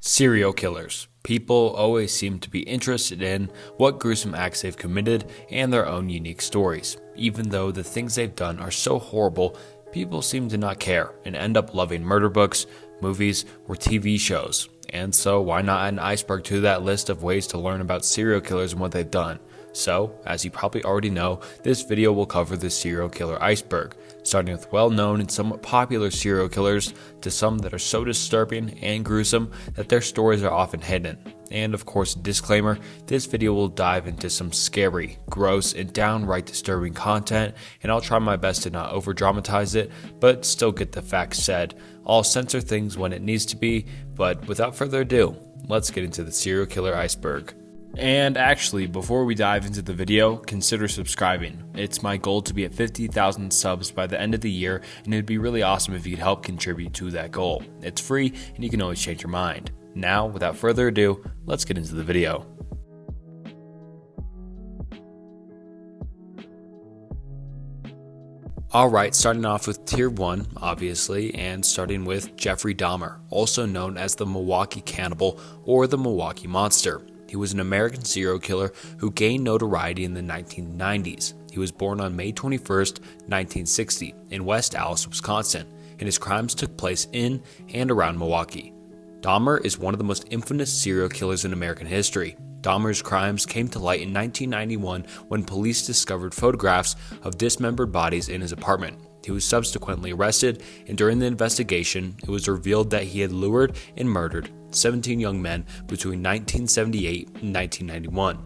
Serial killers. People always seem to be interested in what gruesome acts they've committed and their own unique stories. Even though the things they've done are so horrible, people seem to not care and end up loving murder books, movies, or TV shows. And so why not add an iceberg to that list of ways to learn about serial killers and what they've done? So, as you probably already know, this video will cover the serial killer iceberg, starting with well-known and somewhat popular serial killers to some that are so disturbing and gruesome that their stories are often hidden. And of course, disclaimer, this video will dive into some scary, gross, and downright disturbing content, and I'll try my best to not over-dramatize it, but still get the facts said. I'll censor things when it needs to be, but without further ado, let's get into the serial killer iceberg. And actually, before we dive into the video, consider subscribing. It's my goal to be at 50,000 subs by the end of the year, and it'd be really awesome if you could help contribute to that goal. It's free, and you can always change your mind. Now, without further ado, let's get into the video. Alright, starting off with Tier 1, obviously, and starting with Jeffrey Dahmer, also known as the Milwaukee Cannibal or the Milwaukee Monster. He was an American serial killer who gained notoriety in the 1990s. He was born on May 21st, 1960, in West Allis, Wisconsin, and his crimes took place in and around Milwaukee. Dahmer is one of the most infamous serial killers in American history. Dahmer's crimes came to light in 1991 when police discovered photographs of dismembered bodies in his apartment. He was subsequently arrested, and during the investigation, it was revealed that he had lured and murdered 17 young men between 1978 and 1991.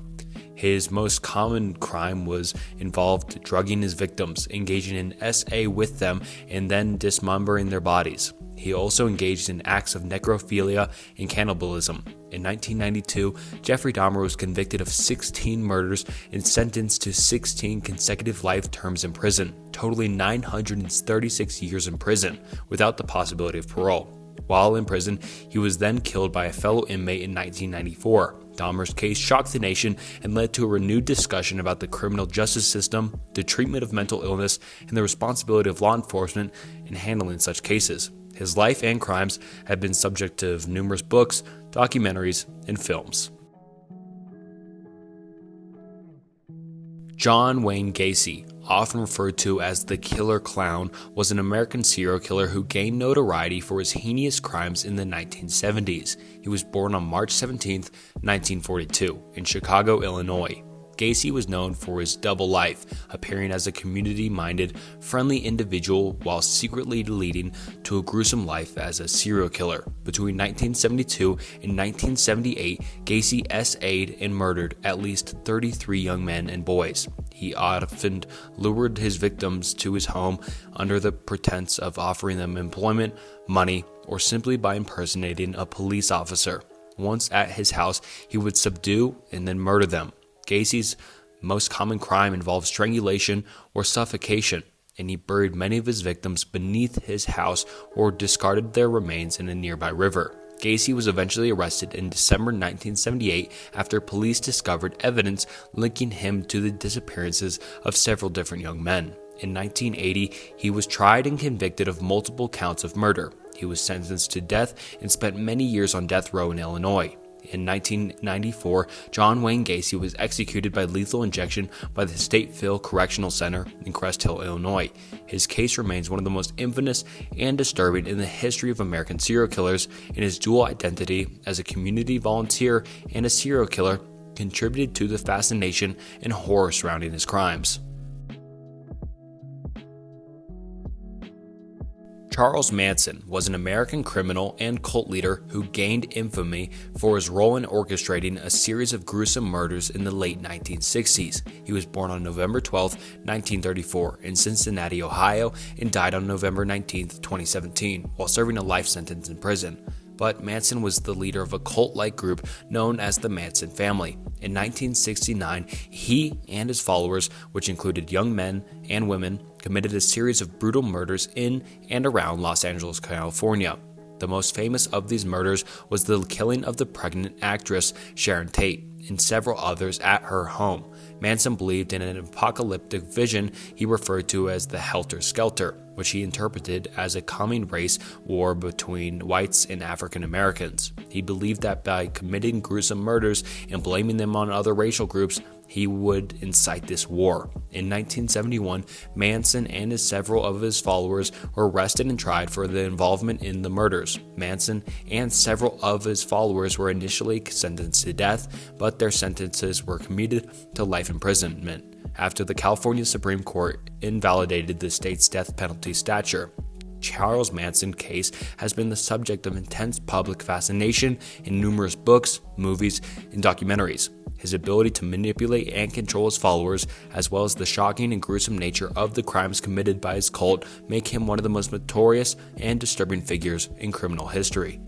His most common crime was involved drugging his victims, engaging in SA with them, and then dismembering their bodies. He also engaged in acts of necrophilia and cannibalism. In 1992, Jeffrey Dahmer was convicted of 16 murders and sentenced to 16 consecutive life terms in prison, totaling 936 years in prison, without the possibility of parole. While in prison, he was then killed by a fellow inmate in 1994. Dahmer's case shocked the nation and led to a renewed discussion about the criminal justice system, the treatment of mental illness, and the responsibility of law enforcement in handling such cases. His life and crimes have been subject to numerous books, documentaries, and films. John Wayne Gacy, often referred to as the Killer Clown, was an American serial killer who gained notoriety for his heinous crimes in the 1970s. He was born on March 17, 1942, in Chicago, Illinois. Gacy was known for his double life, appearing as a community-minded, friendly individual while secretly leading to a gruesome life as a serial killer. Between 1972 and 1978, Gacy SA'd and murdered at least 33 young men and boys. He often lured his victims to his home under the pretense of offering them employment, money, or simply by impersonating a police officer. Once at his house, he would subdue and then murder them. Gacy's most common crime involved strangulation or suffocation, and he buried many of his victims beneath his house or discarded their remains in a nearby river. Gacy was eventually arrested in December 1978 after police discovered evidence linking him to the disappearances of several different young men. In 1980, he was tried and convicted of multiple counts of murder. He was sentenced to death and spent many years on death row in Illinois. In 1994, John Wayne Gacy was executed by lethal injection by the Stateville Correctional Center in Crest Hill, Illinois. His case remains one of the most infamous and disturbing in the history of American serial killers, and his dual identity as a community volunteer and a serial killer contributed to the fascination and horror surrounding his crimes. Charles Manson was an American criminal and cult leader who gained infamy for his role in orchestrating a series of gruesome murders in the late 1960s. He was born on November 12, 1934, in Cincinnati, Ohio, and died on November 19, 2017, while serving a life sentence in prison. But Manson was the leader of a cult-like group known as the Manson family. In 1969, he and his followers, which included young men and women, committed a series of brutal murders in and around Los Angeles, California. The most famous of these murders was the killing of the pregnant actress Sharon Tate. and several others at her home. Manson believed in an apocalyptic vision he referred to as the Helter Skelter, which he interpreted as a coming race war between whites and African Americans. He believed that by committing gruesome murders and blaming them on other racial groups, he would incite this war. In 1971, Manson and several of his followers were arrested and tried for their involvement in the murders. Manson and several of his followers were initially sentenced to death, but their sentences were commuted to life imprisonment after the California Supreme Court invalidated the state's death penalty statute. Charles Manson case has been the subject of intense public fascination in numerous books, movies, and documentaries. His ability to manipulate and control his followers, as well as the shocking and gruesome nature of the crimes committed by his cult, make him one of the most notorious and disturbing figures in criminal history.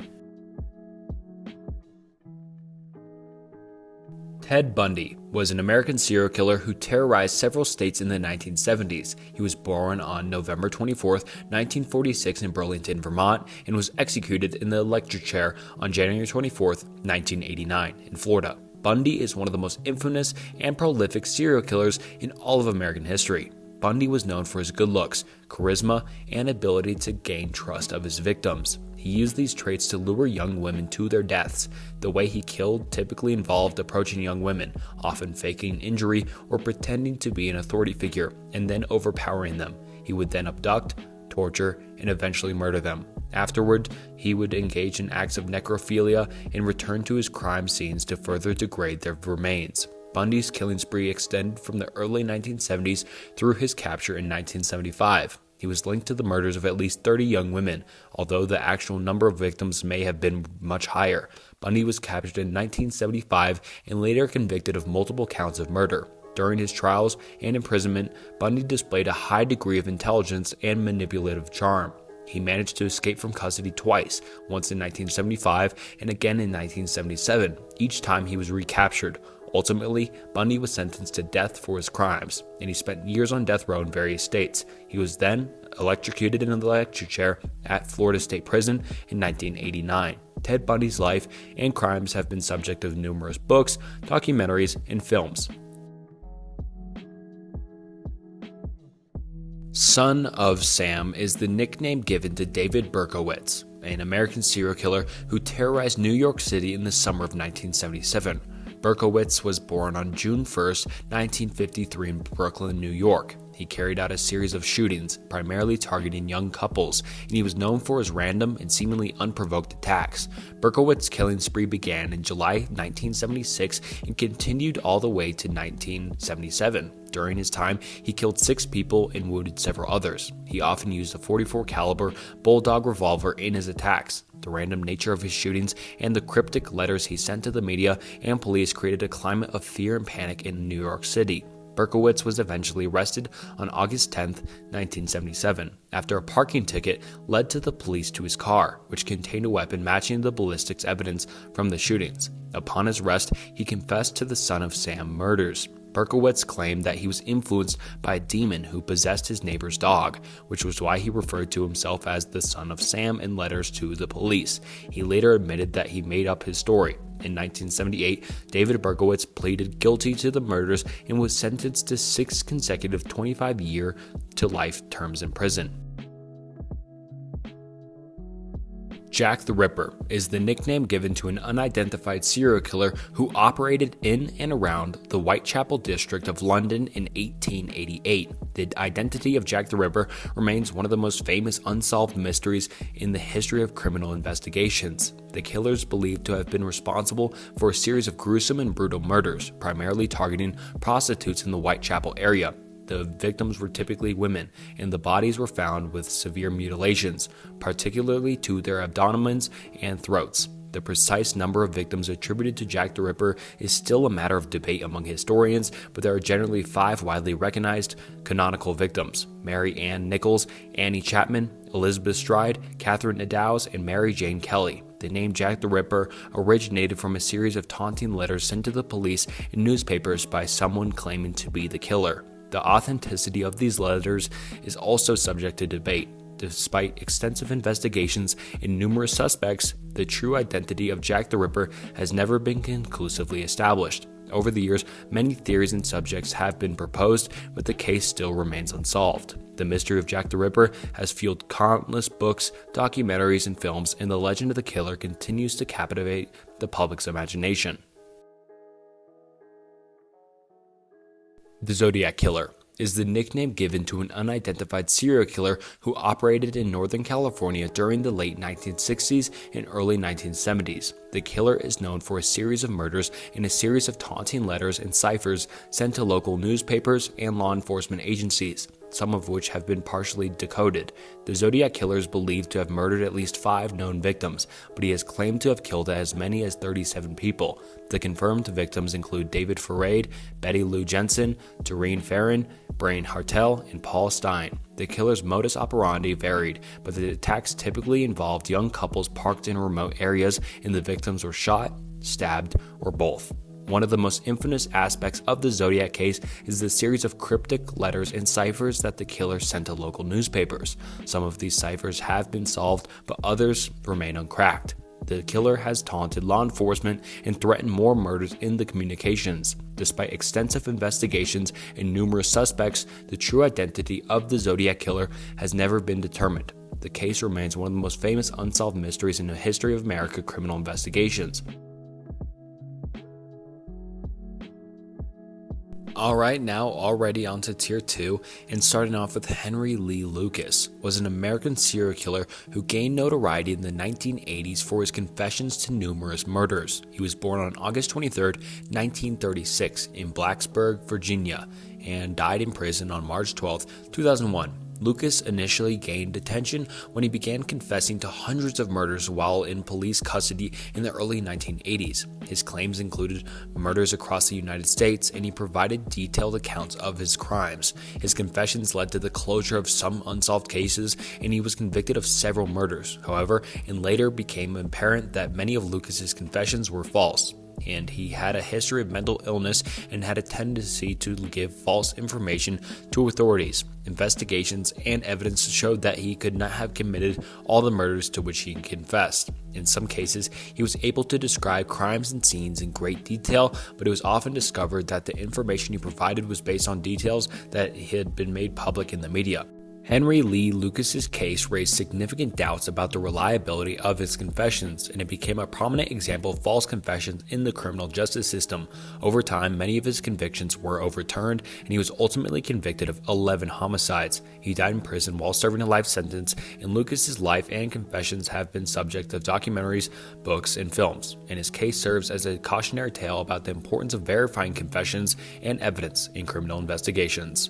Ted Bundy was an American serial killer who terrorized several states in the 1970s. He was born on November 24, 1946 in Burlington, Vermont, and was executed in the electric chair on January 24, 1989 in Florida. Bundy is one of the most infamous and prolific serial killers in all of American history. Bundy was known for his good looks, charisma, and ability to gain trust of his victims. He used these traits to lure young women to their deaths. The way he killed typically involved approaching young women, often faking injury or pretending to be an authority figure, and then overpowering them. He would then abduct, torture, and eventually murder them. Afterward, he would engage in acts of necrophilia and return to his crime scenes to further degrade their remains. Bundy's killing spree extended from the early 1970s through his capture in 1975. He was linked to the murders of at least 30 young women, although the actual number of victims may have been much higher. Bundy was captured in 1975 and later convicted of multiple counts of murder. During his trials and imprisonment, Bundy displayed a high degree of intelligence and manipulative charm. He managed to escape from custody twice, once in 1975 and again in 1977. Each time he was recaptured. Ultimately, Bundy was sentenced to death for his crimes, and he spent years on death row in various states. He was then electrocuted in an electric chair at Florida State Prison in 1989. Ted Bundy's life and crimes have been subject of numerous books, documentaries, and films. Son of Sam is the nickname given to David Berkowitz, an American serial killer who terrorized New York City in the summer of 1977. Berkowitz was born on June 1, 1953 in Brooklyn, New York. He carried out a series of shootings, primarily targeting young couples, and he was known for his random and seemingly unprovoked attacks. Berkowitz's killing spree began in July 1976 and continued all the way to 1977. During his time, he killed 6 people and wounded several others. He often used a .44 caliber bulldog revolver in his attacks. The random nature of his shootings and the cryptic letters he sent to the media and police created a climate of fear and panic in New York City. Berkowitz was eventually arrested on August 10, 1977, after a parking ticket led to the police to his car, which contained a weapon matching the ballistics evidence from the shootings. Upon his arrest, he confessed to the Son of Sam murders. Berkowitz claimed that he was influenced by a demon who possessed his neighbor's dog, which was why he referred to himself as the Son of Sam in letters to the police. He later admitted that he made up his story. In 1978, David Berkowitz pleaded guilty to the murders and was sentenced to 6 consecutive 25-year to life terms in prison. Jack the Ripper is the nickname given to an unidentified serial killer who operated in and around the Whitechapel district of London in 1888. The identity of Jack the Ripper remains one of the most famous unsolved mysteries in the history of criminal investigations. The killer is believed to have been responsible for a series of gruesome and brutal murders, primarily targeting prostitutes in the Whitechapel area. The victims were typically women, and the bodies were found with severe mutilations, particularly to their abdomens and throats. The precise number of victims attributed to Jack the Ripper is still a matter of debate among historians, but there are generally 5 widely recognized canonical victims: Mary Ann Nichols, Annie Chapman, Elizabeth Stride, Catherine Eddowes, and Mary Jane Kelly. The name Jack the Ripper originated from a series of taunting letters sent to the police and newspapers by someone claiming to be the killer. The authenticity of these letters is also subject to debate. Despite extensive investigations and numerous suspects, the true identity of Jack the Ripper has never been conclusively established. Over the years, many theories and subjects have been proposed, but the case still remains unsolved. The mystery of Jack the Ripper has fueled countless books, documentaries, and films, and the legend of the killer continues to captivate the public's imagination. The Zodiac Killer is the nickname given to an unidentified serial killer who operated in Northern California during the late 1960s and early 1970s. The killer is known for a series of murders and a series of taunting letters and ciphers sent to local newspapers and law enforcement agencies, some of which have been partially decoded. The Zodiac Killer is believed to have murdered at least 5 known victims, but he has claimed to have killed as many as 37 people. The confirmed victims include David Farade, Betty Lou Jensen, Doreen Farron, Brian Hartel, and Paul Stein. The killer's modus operandi varied, but the attacks typically involved young couples parked in remote areas, and the victims were shot, stabbed, or both. One of the most infamous aspects of the Zodiac case is the series of cryptic letters and ciphers that the killer sent to local newspapers. Some of these ciphers have been solved, but others remain uncracked. The killer has taunted law enforcement and threatened more murders in the communications. Despite extensive investigations and numerous suspects, the true identity of the Zodiac Killer has never been determined. The case remains one of the most famous unsolved mysteries in the history of American criminal investigations. Alright, now already on to Tier 2, and starting off with Henry Lee Lucas, was an American serial killer who gained notoriety in the 1980s for his confessions to numerous murders. He was born on August 23, 1936 in Blacksburg, Virginia, and died in prison on March 12, 2001. Lucas initially gained attention when he began confessing to hundreds of murders while in police custody in the early 1980s. His claims included murders across the United States, and he provided detailed accounts of his crimes. His confessions led to the closure of some unsolved cases, and he was convicted of several murders. However, it later became apparent that many of Lucas's confessions were false, and he had a history of mental illness and had a tendency to give false information to authorities. Investigations and evidence showed that he could not have committed all the murders to which he confessed. In some cases, he was able to describe crimes and scenes in great detail, but it was often discovered that the information he provided was based on details that had been made public in the media. Henry Lee Lucas's case raised significant doubts about the reliability of his confessions, and it became a prominent example of false confessions in the criminal justice system. Over time, many of his convictions were overturned, and he was ultimately convicted of 11 homicides. He died in prison while serving a life sentence, and Lucas's life and confessions have been subject of documentaries, books, and films, and his case serves as a cautionary tale about the importance of verifying confessions and evidence in criminal investigations.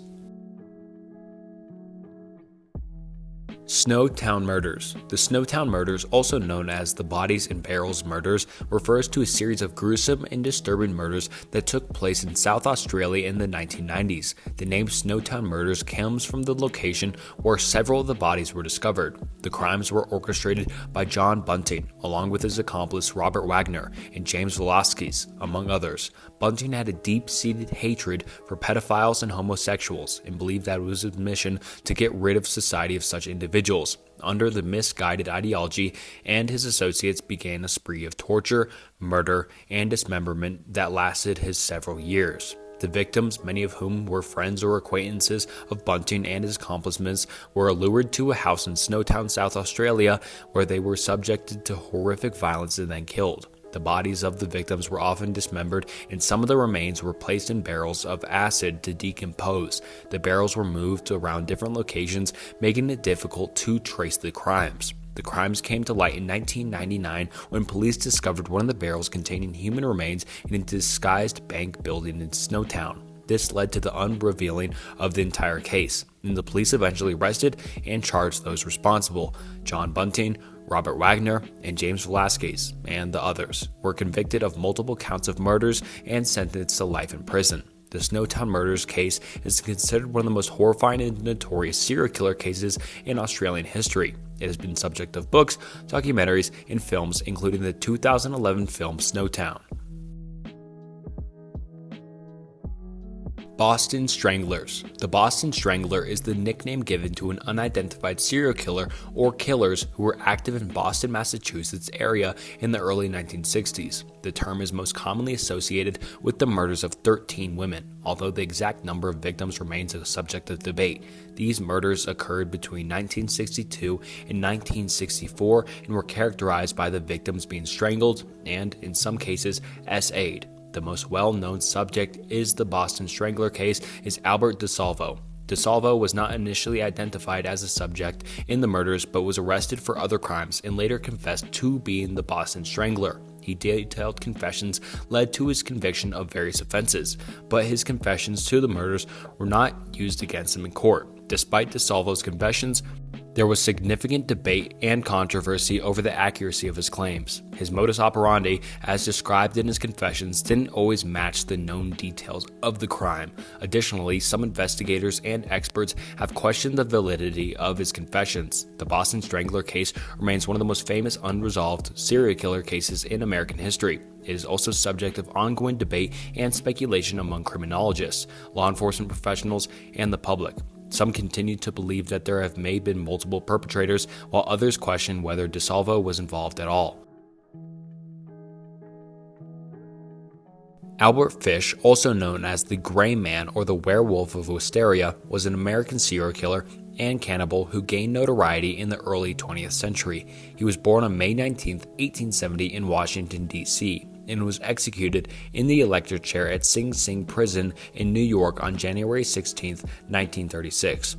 Snowtown Murders. The Snowtown Murders, also known as the Bodies in Barrels Murders, refers to a series of gruesome and disturbing murders that took place in South Australia in the 1990s. The name Snowtown Murders comes from the location where several of the bodies were discovered. The crimes were orchestrated by John Bunting, along with his accomplice Robert Wagner and James Velasquez, among others. Bunting had a deep-seated hatred for pedophiles and homosexuals and believed that it was his mission to get rid of society of such individuals. Under the misguided ideology, and his associates began a spree of torture, murder, and dismemberment that lasted his several years. The victims, many of whom were friends or acquaintances of Bunting and his accomplices, were lured to a house in Snowtown, South Australia, where they were subjected to horrific violence and then killed. The bodies of the victims were often dismembered, and some of the remains were placed in barrels of acid to decompose. The barrels were moved around different locations, making it difficult to trace the crimes. The crimes came to light in 1999 when police discovered one of the barrels containing human remains in a disguised bank building in Snowtown. This led to the unrevealing of the entire case, and the police eventually arrested and charged those responsible. John Bunting, Robert Wagner, and James Velasquez, and the others, were convicted of multiple counts of murders and sentenced to life in prison. The Snowtown Murders case is considered one of the most horrifying and notorious serial killer cases in Australian history. It has been subject of books, documentaries, and films, including the 2011 film Snowtown. Boston Stranglers. The Boston Strangler is the nickname given to an unidentified serial killer or killers who were active in Boston, Massachusetts area in the early 1960s. The term is most commonly associated with the murders of 13 women, although the exact number of victims remains a subject of debate. These murders occurred between 1962 and 1964 and were characterized by the victims being strangled and, in some cases, SA'd. The most well-known subject is the Boston Strangler case is Albert DeSalvo. DeSalvo was not initially identified as a subject in the murders but was arrested for other crimes and later confessed to being the Boston Strangler. He detailed confessions led to his conviction of various offenses, but his confessions to the murders were not used against him in court. Despite DeSalvo's confessions, there was significant debate and controversy over the accuracy of his claims. His modus operandi, as described in his confessions, didn't always match the known details of the crime. Additionally, some investigators and experts have questioned the validity of his confessions. The Boston Strangler case remains one of the most famous unresolved serial killer cases in American history. It is also subject of ongoing debate and speculation among criminologists, law enforcement professionals, and the public. Some continue to believe that there have may been multiple perpetrators, while others question whether DeSalvo was involved at all. Albert Fish, also known as the Gray Man or the Werewolf of Wisteria, was an American serial killer and cannibal who gained notoriety in the early 20th century. He was born on May 19, 1870 in Washington, D.C., and was executed in the electric chair at Sing Sing Prison in New York on January 16, 1936.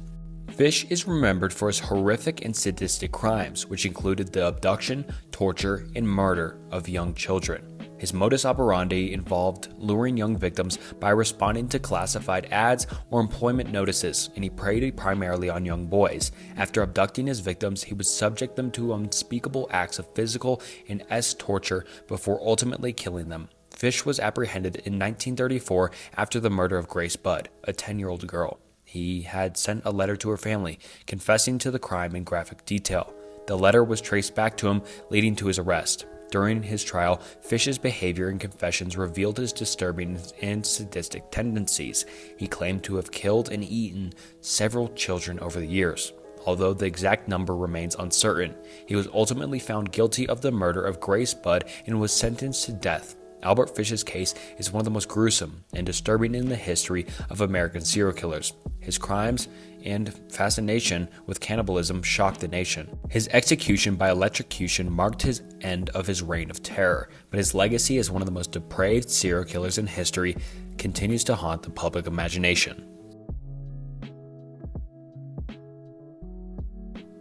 Fish is remembered for his horrific and sadistic crimes, which included the abduction, torture, and murder of young children. His modus operandi involved luring young victims by responding to classified ads or employment notices, and he preyed primarily on young boys. After abducting his victims, he would subject them to unspeakable acts of physical and torture before ultimately killing them. Fish was apprehended in 1934 after the murder of Grace Budd, a 10-year-old girl. He had sent a letter to her family, confessing to the crime in graphic detail. The letter was traced back to him, leading to his arrest. During his trial, Fish's behavior and confessions revealed his disturbing and sadistic tendencies. He claimed to have killed and eaten several children over the years. Although the exact number remains uncertain, he was ultimately found guilty of the murder of Grace Budd and was sentenced to death. Albert Fish's case is one of the most gruesome and disturbing in the history of American serial killers. His crimes and fascination with cannibalism shocked the nation. His execution by electrocution marked his end of his reign of terror, but his legacy as one of the most depraved serial killers in history continues to haunt the public imagination.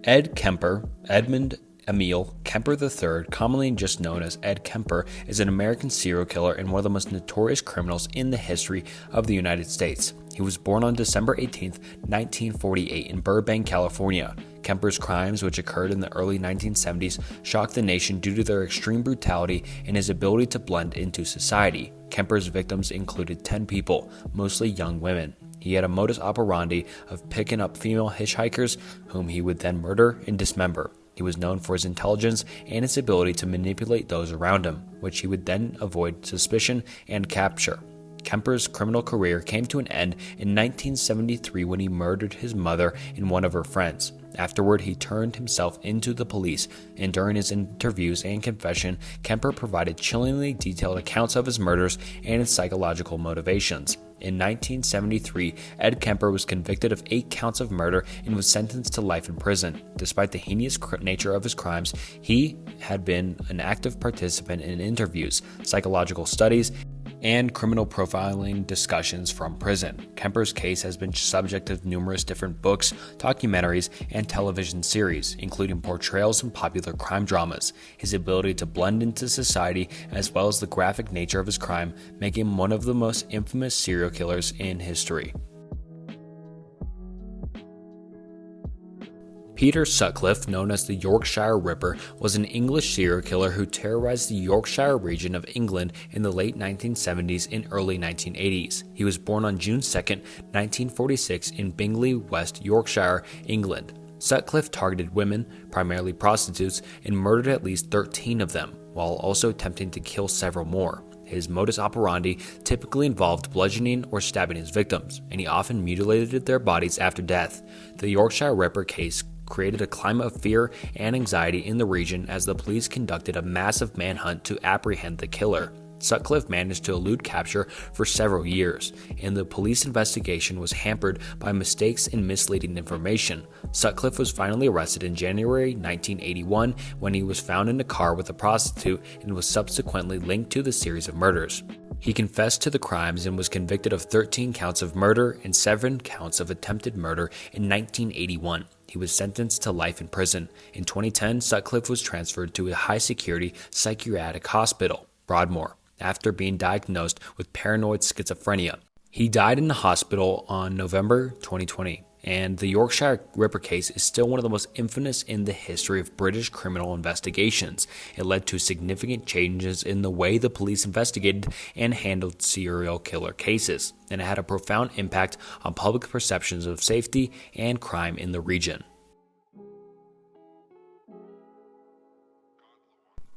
Ed Kemper, Edmund Emil Kemper III, commonly just known as Ed Kemper, is an American serial killer and one of the most notorious criminals in the history of the United States. He was born on December 18, 1948 in Burbank, California. Kemper's crimes, which occurred in the early 1970s, shocked the nation due to their extreme brutality and his ability to blend into society. Kemper's victims included 10 people, mostly young women. He had a modus operandi of picking up female hitchhikers, whom he would then murder and dismember. He was known for his intelligence and his ability to manipulate those around him, which he would then avoid suspicion and capture. Kemper's criminal career came to an end in 1973 when he murdered his mother and one of her friends. Afterward, he turned himself into the police, and during his interviews and confession, Kemper provided chillingly detailed accounts of his murders and his psychological motivations. In 1973, Ed Kemper was convicted of 8 counts of murder and was sentenced to life in prison. Despite the heinous nature of his crimes, he had been an active participant in interviews, psychological studies, and criminal profiling discussions from prison. Kemper's case has been subject of numerous different books, documentaries, and television series, including portrayals in popular crime dramas. His ability to blend into society, as well as the graphic nature of his crime, make him one of the most infamous serial killers in history. Peter Sutcliffe, known as the Yorkshire Ripper, was an English serial killer who terrorized the Yorkshire region of England in the late 1970s and early 1980s. He was born on June 2, 1946 in Bingley, West Yorkshire, England. Sutcliffe targeted women, primarily prostitutes, and murdered at least 13 of them, while also attempting to kill several more. His modus operandi typically involved bludgeoning or stabbing his victims, and he often mutilated their bodies after death. The Yorkshire Ripper case created a climate of fear and anxiety in the region as the police conducted a massive manhunt to apprehend the killer. Sutcliffe managed to elude capture for several years, and the police investigation was hampered by mistakes and misleading information. Sutcliffe was finally arrested in January 1981 when he was found in a car with a prostitute and was subsequently linked to the series of murders. He confessed to the crimes and was convicted of 13 counts of murder and 7 counts of attempted murder in 1981. He was sentenced to life in prison. In 2010, Sutcliffe was transferred to a high-security psychiatric hospital, Broadmoor, after being diagnosed with paranoid schizophrenia. He died in the hospital on November 2020, and the Yorkshire Ripper case is still one of the most infamous in the history of British criminal investigations. It led to significant changes in the way the police investigated and handled serial killer cases, and it had a profound impact on public perceptions of safety and crime in the region.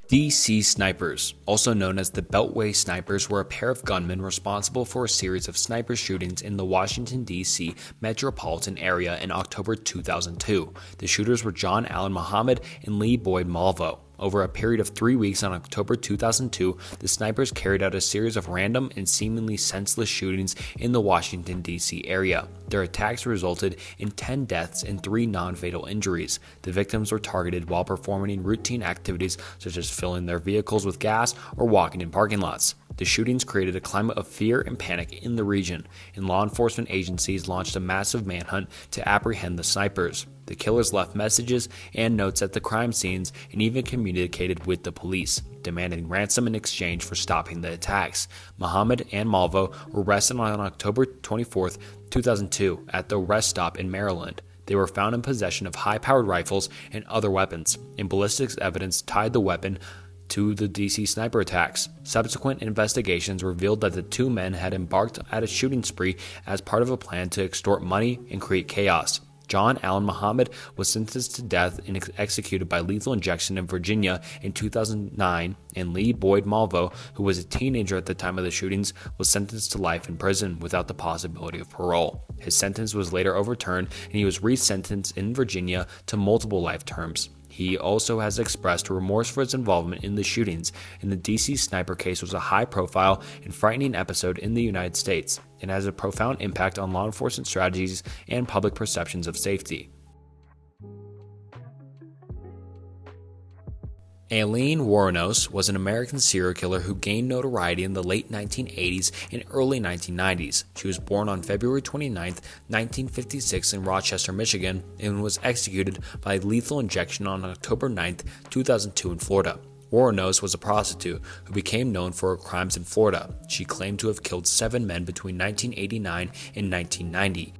DC Snipers, also known as the Beltway Snipers, were a pair of gunmen responsible for a series of sniper shootings in the Washington, D.C. metropolitan area in October 2002. The shooters were John Allen Muhammad and Lee Boyd Malvo. Over a period of 3 weeks on October 2002, the snipers carried out a series of random and seemingly senseless shootings in the Washington, D.C. area. Their attacks resulted in 10 deaths and 3 non-fatal injuries. The victims were targeted while performing routine activities such as filling their vehicles with gas or walking in parking lots. The shootings created a climate of fear and panic in the region, and law enforcement agencies launched a massive manhunt to apprehend the snipers. The killers left messages and notes at the crime scenes and even communicated with the police, demanding ransom in exchange for stopping the attacks. Muhammad and Malvo were arrested on October 24, 2002 at the rest stop in Maryland. They were found in possession of high-powered rifles and other weapons, and ballistics evidence tied the weapon to the DC sniper attacks. Subsequent investigations revealed that the two men had embarked at a shooting spree as part of a plan to extort money and create chaos. John Allen Muhammad was sentenced to death and executed by lethal injection in Virginia in 2009, and Lee Boyd Malvo, who was a teenager at the time of the shootings, was sentenced to life in prison without the possibility of parole. His sentence was later overturned, and he was resentenced in Virginia to multiple life terms. He also has expressed remorse for his involvement in the shootings, and the DC sniper case was a high-profile and frightening episode in the United States, and has a profound impact on law enforcement strategies and public perceptions of safety. Aileen Wuornos was an American serial killer who gained notoriety in the late 1980s and early 1990s. She was born on February 29, 1956 in Rochester, Michigan, and was executed by lethal injection on October 9, 2002 in Florida. Wuornos was a prostitute who became known for her crimes in Florida. She claimed to have killed 7 men between 1989 and 1990.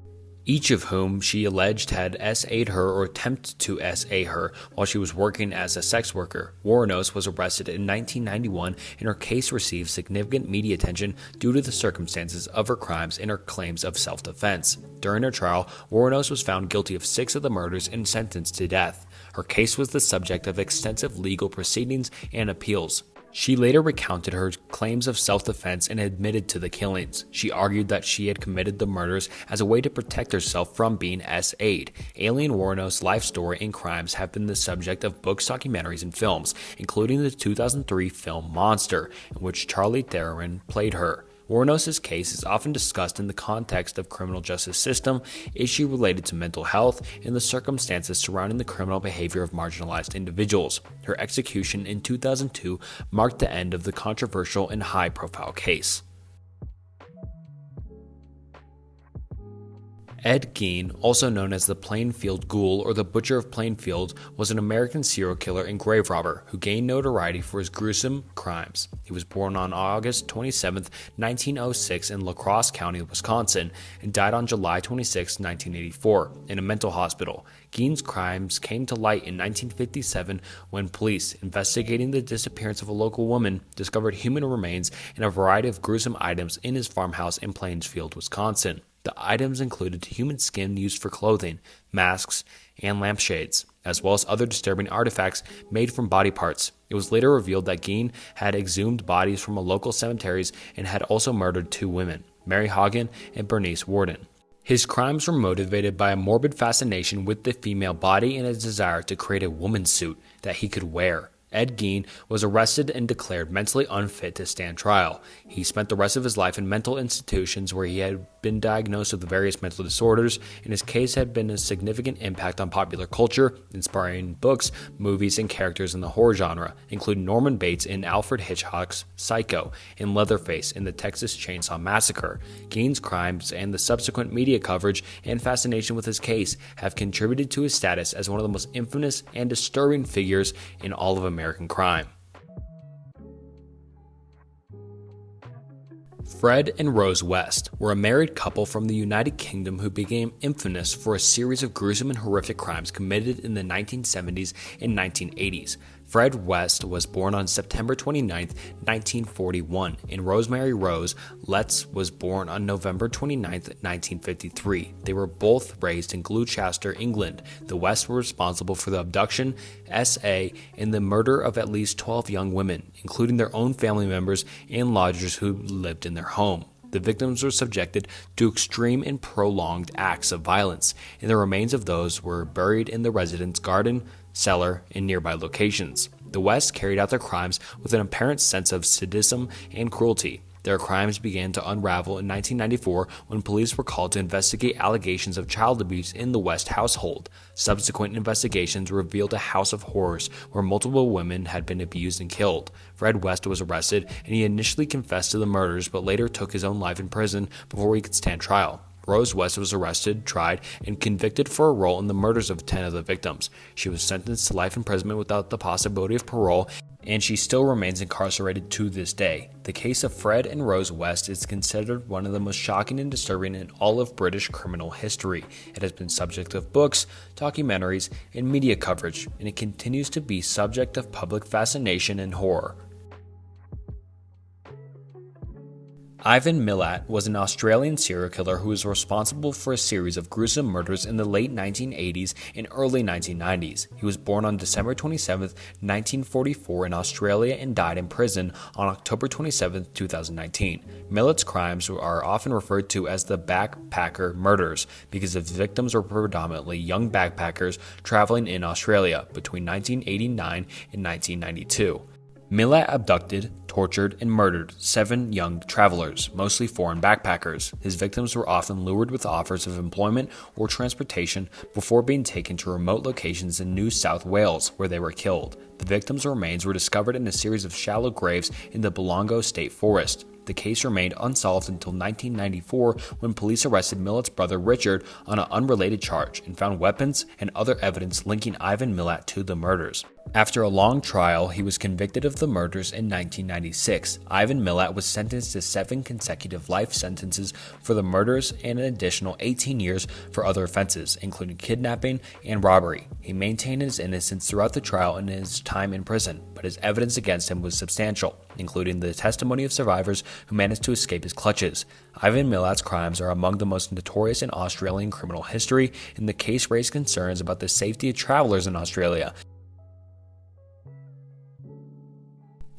Each of whom she alleged had SA'd her or attempted to SA her while she was working as a sex worker. Wuornos was arrested in 1991, and her case received significant media attention due to the circumstances of her crimes and her claims of self-defense. During her trial, Wuornos was found guilty of 6 of the murders and sentenced to death. Her case was the subject of extensive legal proceedings and appeals. She later recounted her claims of self-defense and admitted to the killings. She argued that she had committed the murders as a way to protect herself from being SA'd. Aileen Wuornos' life story and crimes have been the subject of books, documentaries, and films, including the 2003 film Monster, in which Charlize Theron played her. Wuornos' case is often discussed in the context of criminal justice system, issue related to mental health, and the circumstances surrounding the criminal behavior of marginalized individuals. Her execution in 2002 marked the end of the controversial and high-profile case. Ed Gein, also known as the Plainfield Ghoul or the Butcher of Plainfield, was an American serial killer and grave robber who gained notoriety for his gruesome crimes. He was born on August 27, 1906 in La Crosse County, Wisconsin, and died on July 26, 1984, in a mental hospital. Gein's crimes came to light in 1957 when police, investigating the disappearance of a local woman, discovered human remains and a variety of gruesome items in his farmhouse in Plainsfield, Wisconsin. The items included human skin used for clothing, masks, and lampshades, as well as other disturbing artifacts made from body parts. It was later revealed that Gein had exhumed bodies from local cemeteries and had also murdered 2 women, Mary Hagen and Bernice Worden. His crimes were motivated by a morbid fascination with the female body and a desire to create a woman's suit that he could wear. Ed Gein was arrested and declared mentally unfit to stand trial. He spent the rest of his life in mental institutions where he had been diagnosed with various mental disorders, and his case had been a significant impact on popular culture, inspiring books, movies, and characters in the horror genre, including Norman Bates in Alfred Hitchcock's Psycho and Leatherface in the Texas Chainsaw Massacre. Gein's crimes and the subsequent media coverage and fascination with his case have contributed to his status as one of the most infamous and disturbing figures in all of American crime. Fred and Rose West were a married couple from the United Kingdom who became infamous for a series of gruesome and horrific crimes committed in the 1970s and 1980s. Fred West was born on September 29, 1941, and Rosemary Rose Letts was born on November 29, 1953. They were both raised in Gloucester, England. The Wests were responsible for the abduction, SA, and the murder of at least 12 young women, including their own family members and lodgers who lived in their home. The victims were subjected to extreme and prolonged acts of violence, and the remains of those were buried in the residence garden, cellar, and nearby locations. The Wests carried out their crimes with an apparent sense of sadism and cruelty. Their crimes began to unravel in 1994 when police were called to investigate allegations of child abuse in the West household. Subsequent investigations revealed a house of horrors where multiple women had been abused and killed. Fred West was arrested, and he initially confessed to the murders but later took his own life in prison before he could stand trial. Rose West was arrested, tried, and convicted for a role in the murders of 10 of the victims. She was sentenced to life imprisonment without the possibility of parole, and she still remains incarcerated to this day. The case of Fred and Rose West is considered one of the most shocking and disturbing in all of British criminal history. It has been subject of books, documentaries, and media coverage, and it continues to be subject of public fascination and horror. Ivan Millet was an Australian serial killer who was responsible for a series of gruesome murders in the late 1980s and early 1990s. He was born on December 27, 1944 in Australia and died in prison on October 27, 2019. Millet's crimes are often referred to as the backpacker murders because his victims were predominantly young backpackers traveling in Australia between 1989 and 1992. Millet abducted, tortured, and murdered 7 young travelers, mostly foreign backpackers. His victims were often lured with offers of employment or transportation before being taken to remote locations in New South Wales, where they were killed. The victims' remains were discovered in a series of shallow graves in the Belongo State Forest. The case remained unsolved until 1994 when police arrested Millet's brother Richard on an unrelated charge and found weapons and other evidence linking Ivan Millet to the murders. After a long trial, he was convicted of the murders in 1996. Ivan Millet was sentenced to 7 consecutive life sentences for the murders and an additional 18 years for other offenses, including kidnapping and robbery. He maintained his innocence throughout the trial and his time in prison, but his evidence against him was substantial, including the testimony of survivors who managed to escape his clutches. Ivan Millet's crimes are among the most notorious in Australian criminal history, and the case raised concerns about the safety of travelers in Australia.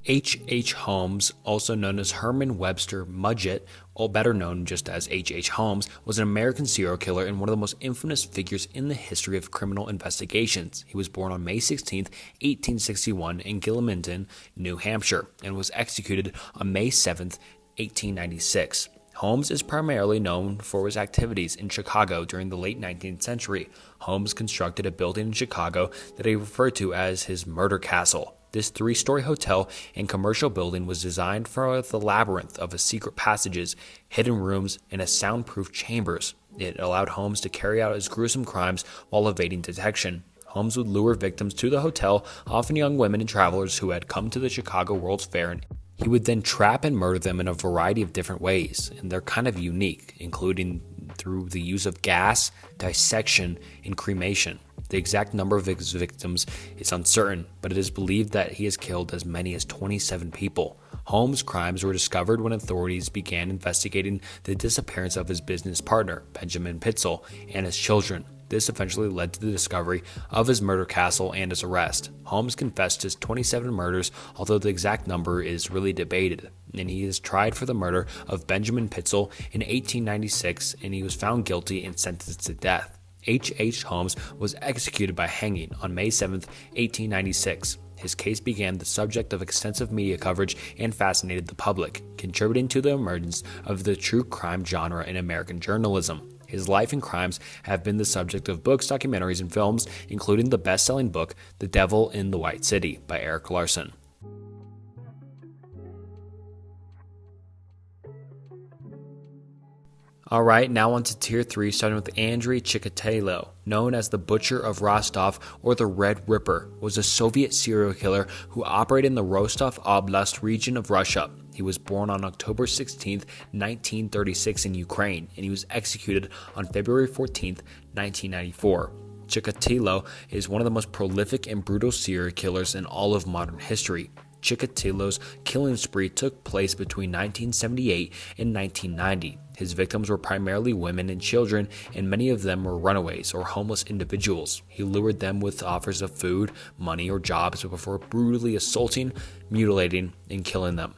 H. Holmes, also known as Herman Webster Mudgett, or better known just as H. Holmes, was an American serial killer and one of the most infamous figures in the history of criminal investigations. He was born on May 16, 1861 in Gilmanton, New Hampshire, and was executed on May 7, 1896. Holmes is primarily known for his activities in Chicago during the late 19th century. Holmes constructed a building in Chicago that he referred to as his murder castle. This 3-story hotel and commercial building was designed for the labyrinth of secret passages, hidden rooms, and soundproof chambers. It allowed Holmes to carry out his gruesome crimes while evading detection. Holmes would lure victims to the hotel, often young women and travelers who had come to the Chicago World's Fair. He would then trap and murder them in a variety of different ways, and they're kind of unique, including through the use of gas, dissection, and cremation. The exact number of his victims is uncertain, but it is believed that he has killed as many as 27 people. Holmes' crimes were discovered when authorities began investigating the disappearance of his business partner, Benjamin Pitzel, and his children. This eventually led to the discovery of his murder castle and his arrest. Holmes confessed to his 27 murders, although the exact number is really debated, and he is tried for the murder of Benjamin Pitzel in 1896, and he was found guilty and sentenced to death. H. Holmes was executed by hanging on May 7, 1896. His case became the subject of extensive media coverage and fascinated the public, contributing to the emergence of the true crime genre in American journalism. His life and crimes have been the subject of books, documentaries, and films, including the best-selling book The Devil in the White City by Erik Larson. Alright, now on to Tier 3, starting with Andrei Chikatilo, known as the Butcher of Rostov or the Red Ripper, was a Soviet serial killer who operated in the Rostov Oblast region of Russia. He was born on October 16, 1936 in Ukraine, and he was executed on February 14, 1994. Chikatilo is one of the most prolific and brutal serial killers in all of modern history. Chikatilo's killing spree took place between 1978 and 1990. His victims were primarily women and children, and many of them were runaways or homeless individuals. He lured them with offers of food, money, or jobs before brutally assaulting, mutilating, and killing them.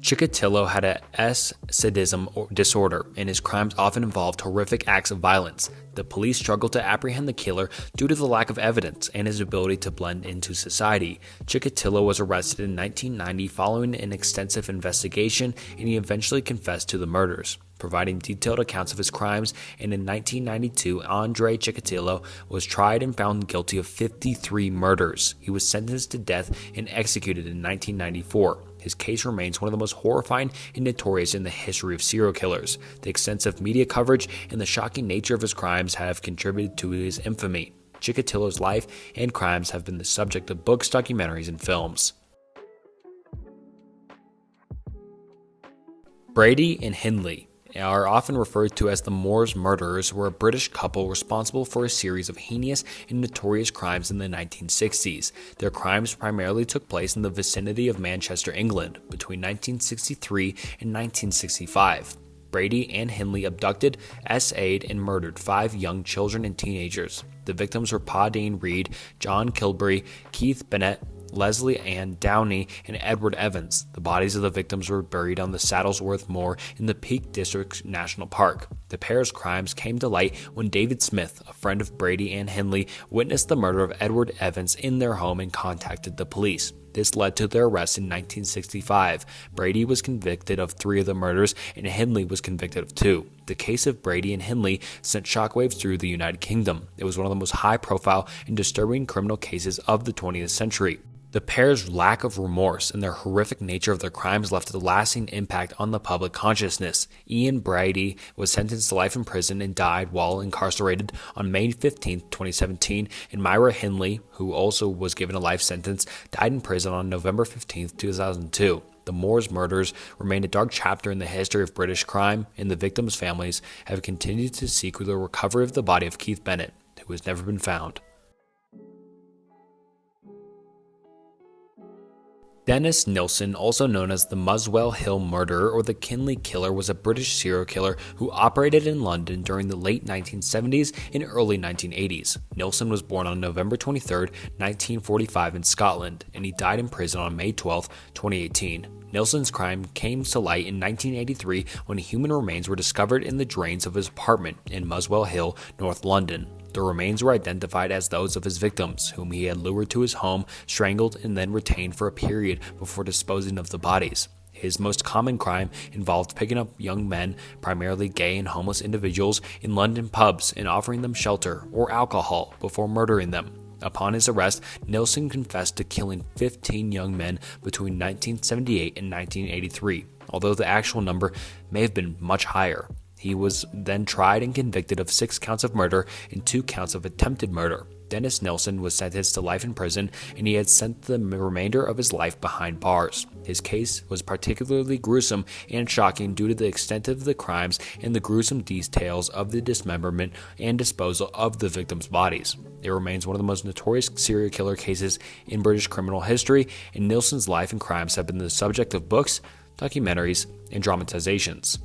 Chikatilo had a sadism disorder, and his crimes often involved horrific acts of violence. The police struggled to apprehend the killer due to the lack of evidence and his ability to blend into society. Chikatilo was arrested in 1990 following an extensive investigation, and he eventually confessed to the murders, providing detailed accounts of his crimes, and in 1992, Andrei Chikatilo was tried and found guilty of 53 murders. He was sentenced to death and executed in 1994. His case remains one of the most horrifying and notorious in the history of serial killers. The extensive media coverage and the shocking nature of his crimes have contributed to his infamy. Chikatilo's life and crimes have been the subject of books, documentaries, and films. Brady and Henley are often referred to as the Moors murderers, were a British couple responsible for a series of heinous and notorious crimes in the 1960s. Their crimes primarily took place in the vicinity of Manchester, England, between 1963 and 1965. Brady and Henley abducted, SA'd, and murdered 5 young children and teenagers. The victims were Pauline Reed, John Kilbury, Keith Bennett, Leslie Ann Downey, and Edward Evans. The bodies of the victims were buried on the Saddlesworth Moor in the Peak District National Park. The pair's crimes came to light when David Smith, a friend of Brady and Henley, witnessed the murder of Edward Evans in their home and contacted the police. This led to their arrest in 1965. Brady was convicted of 3 of the murders, and Henley was convicted of 2. The case of Brady and Henley sent shockwaves through the United Kingdom. It was one of the most high-profile and disturbing criminal cases of the 20th century. The pair's lack of remorse and their horrific nature of their crimes left a lasting impact on the public consciousness. Ian Brady was sentenced to life in prison and died while incarcerated on May 15, 2017, and Myra Henley, who also was given a life sentence, died in prison on November 15, 2002. The Moors murders remain a dark chapter in the history of British crime, and the victims' families have continued to seek the recovery of the body of Keith Bennett, who has never been found. Dennis Nilsen, also known as the Muswell Hill Murderer or the Kinley Killer, was a British serial killer who operated in London during the late 1970s and early 1980s. Nilsen was born on November 23, 1945 in Scotland, and he died in prison on May 12, 2018. Nilsen's crime came to light in 1983 when human remains were discovered in the drains of his apartment in Muswell Hill, North London. The remains were identified as those of his victims, whom he had lured to his home, strangled, and then retained for a period before disposing of the bodies. His most common crime involved picking up young men, primarily gay and homeless individuals, in London pubs and offering them shelter or alcohol before murdering them. Upon his arrest, Nilsen confessed to killing 15 young men between 1978 and 1983, although the actual number may have been much higher. He was then tried and convicted of 6 counts of murder and 2 counts of attempted murder. Dennis Nilsen was sentenced to life in prison, and he had spent the remainder of his life behind bars. His case was particularly gruesome and shocking due to the extent of the crimes and the gruesome details of the dismemberment and disposal of the victims' bodies. It remains one of the most notorious serial killer cases in British criminal history, and Nilsen's life and crimes have been the subject of books, documentaries, and dramatizations.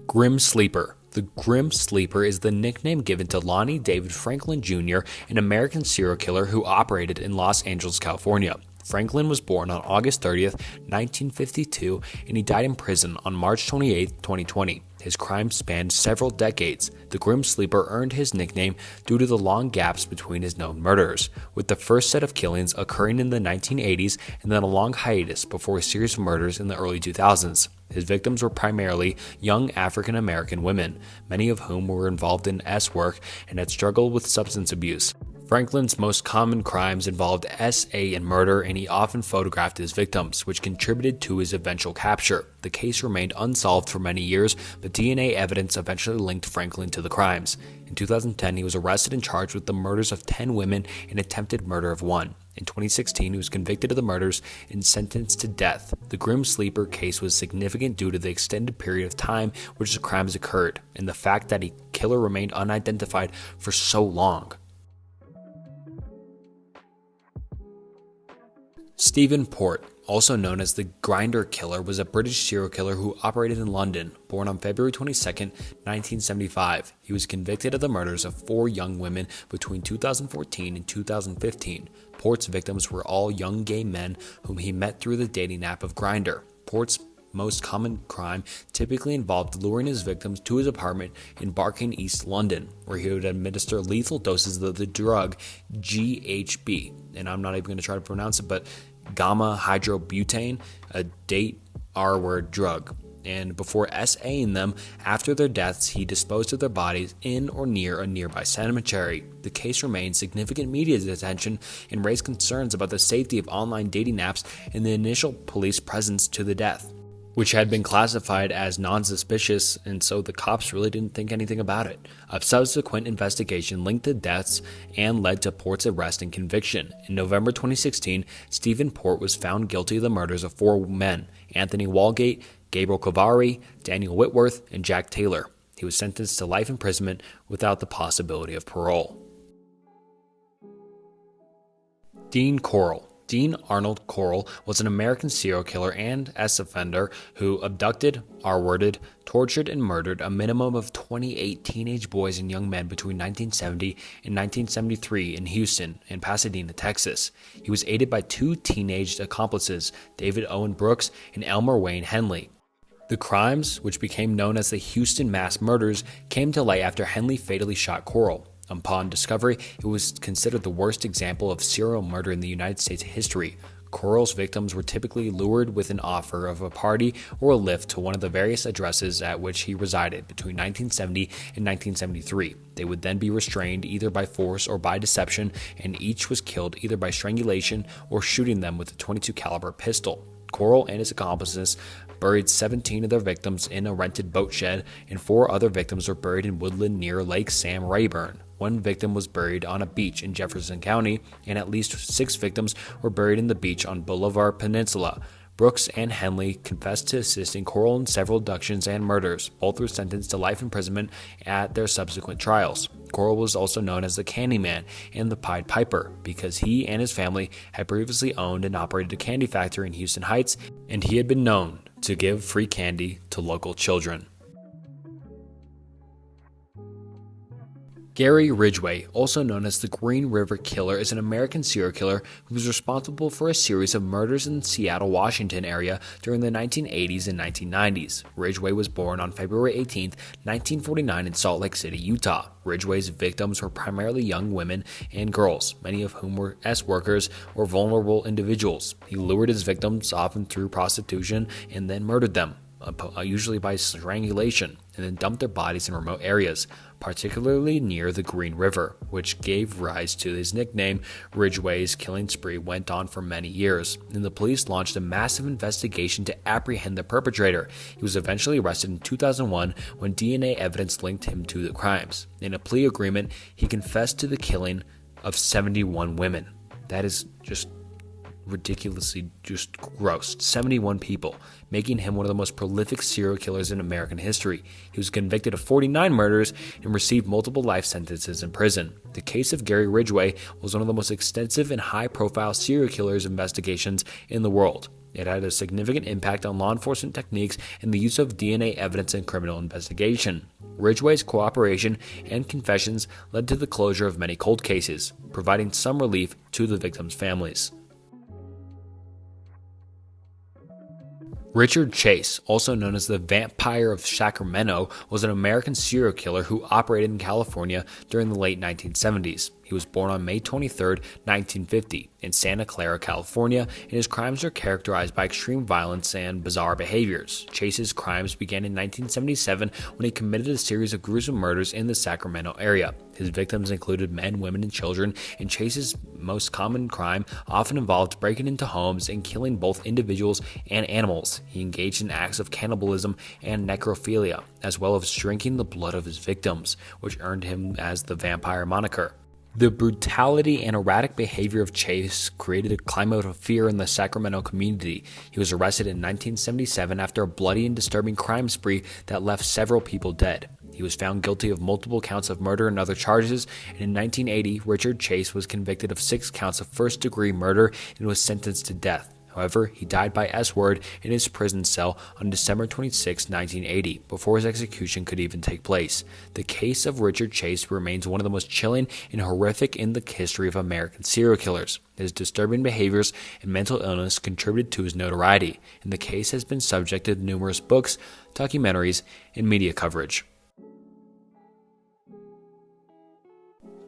Grim Sleeper. The Grim Sleeper is the nickname given to Lonnie David Franklin Jr., an American serial killer who operated in Los Angeles, California. Franklin was born on August 30th, 1952, and he died in prison on March 28, 2020. His crimes spanned several decades. The Grim Sleeper earned his nickname due to the long gaps between his known murders, with the first set of killings occurring in the 1980s and then a long hiatus before a series of murders in the early 2000s. His victims were primarily young African-American women, many of whom were involved in work and had struggled with substance abuse. Franklin's most common crimes involved SA and murder, and he often photographed his victims, which contributed to his eventual capture. The case remained unsolved for many years, but DNA evidence eventually linked Franklin to the crimes. In 2010, he was arrested and charged with the murders of 10 women and attempted murder of 1. In 2016, he was convicted of the murders and sentenced to death. The Grim Sleeper case was significant due to the extended period of time which the crimes occurred, and the fact that a killer remained unidentified for so long. Stephen Port, also known as the Grinder Killer, was a British serial killer who operated in London. Born on February 22, 1975, he was convicted of the murders of 4 young women between 2014 and 2015. Port's victims were all young gay men whom he met through the dating app of Grindr. Port's most common crime typically involved luring his victims to his apartment in Barking, East London, where he would administer lethal doses of the drug GHB, and I'm not even going to try to pronounce it, but gamma hydrobutane, a date R-word drug. And before SAing them after their deaths, he disposed of their bodies in or near a nearby cemetery. The case remained significant media attention and raised concerns about the safety of online dating apps and the initial police presence to the death, which had been classified as non-suspicious, and so the cops really didn't think anything about it. A subsequent investigation linked the deaths and led to Port's arrest and conviction. In November 2016, Stephen Port was found guilty of the murders of 4 men: Anthony Walgate, Gabriel Cavari, Daniel Whitworth, and Jack Taylor. He was sentenced to life imprisonment without the possibility of parole. Dean Corll. Dean Arnold Corll was an American serial killer and offender who abducted, R-worded, tortured, and murdered a minimum of 28 teenage boys and young men between 1970 and 1973 in Houston and Pasadena, Texas. He was aided by 2 teenage accomplices, David Owen Brooks and Elmer Wayne Henley. The crimes, which became known as the Houston Mass Murders, came to light after Henley fatally shot Corll. Upon discovery, it was considered the worst example of serial murder in the United States history. Corll's victims were typically lured with an offer of a party or a lift to one of the various addresses at which he resided between 1970 and 1973. They would then be restrained either by force or by deception, and each was killed either by strangulation or shooting them with a .22 caliber pistol. Corll and his accomplices buried 17 of their victims in a rented boat shed, and 4 other victims were buried in woodland near Lake Sam Rayburn. 1 victim was buried on a beach in Jefferson County, and at least 6 victims were buried in the beach on Boulevard Peninsula. Brooks and Henley confessed to assisting Corll in several abductions and murders. Both were sentenced to life imprisonment at their subsequent trials. Corll was also known as the Candyman and the Pied Piper because he and his family had previously owned and operated a candy factory in Houston Heights, and he had been known to give free candy to local children. Gary Ridgeway, also known as the Green River Killer, is an American serial killer who was responsible for a series of murders in the Seattle, Washington area during the 1980s and 1990s. Ridgeway was born on February 18, 1949 in Salt Lake City, Utah. Ridgeway's victims were primarily young women and girls, many of whom were workers or vulnerable individuals. He lured his victims, often through prostitution, and then murdered them. usually by strangulation, and then dumped their bodies in remote areas, particularly near the Green River, which gave rise to his nickname. Ridgeway's killing spree went on for many years, and the police launched a massive investigation to apprehend the perpetrator. He was eventually arrested in 2001 when DNA evidence linked him to the crimes. In a plea agreement, he confessed to the killing of 71 women. That is just ridiculously just gross. 71 people, making him one of the most prolific serial killers in American history. He was convicted of 49 murders and received multiple life sentences in prison. The case of Gary Ridgway was one of the most extensive and high-profile serial killers investigations in the world. It had a significant impact on law enforcement techniques and the use of DNA evidence in criminal investigation. Ridgway's cooperation and confessions led to the closure of many cold cases, providing some relief to the victims' families. Richard Chase, also known as the Vampire of Sacramento, was an American serial killer who operated in California during the late 1970s. He was born on May 23, 1950, in Santa Clara, California, and his crimes are characterized by extreme violence and bizarre behaviors. Chase's crimes began in 1977 when he committed a series of gruesome murders in the Sacramento area. His victims included men, women, and children, and Chase's most common crime often involved breaking into homes and killing both individuals and animals. He engaged in acts of cannibalism and necrophilia, as well as drinking the blood of his victims, which earned him as the vampire moniker. The brutality and erratic behavior of Chase created a climate of fear in the Sacramento community. He was arrested in 1977 after a bloody and disturbing crime spree that left several people dead. He was found guilty of multiple counts of murder and other charges, and in 1980, Richard Chase was convicted of 6 counts of first-degree murder and was sentenced to death. However, he died by S-word in his prison cell on December 26, 1980, before his execution could even take place. The case of Richard Chase remains one of the most chilling and horrific in the history of American serial killers. His disturbing behaviors and mental illness contributed to his notoriety, and the case has been subject to numerous books, documentaries, and media coverage.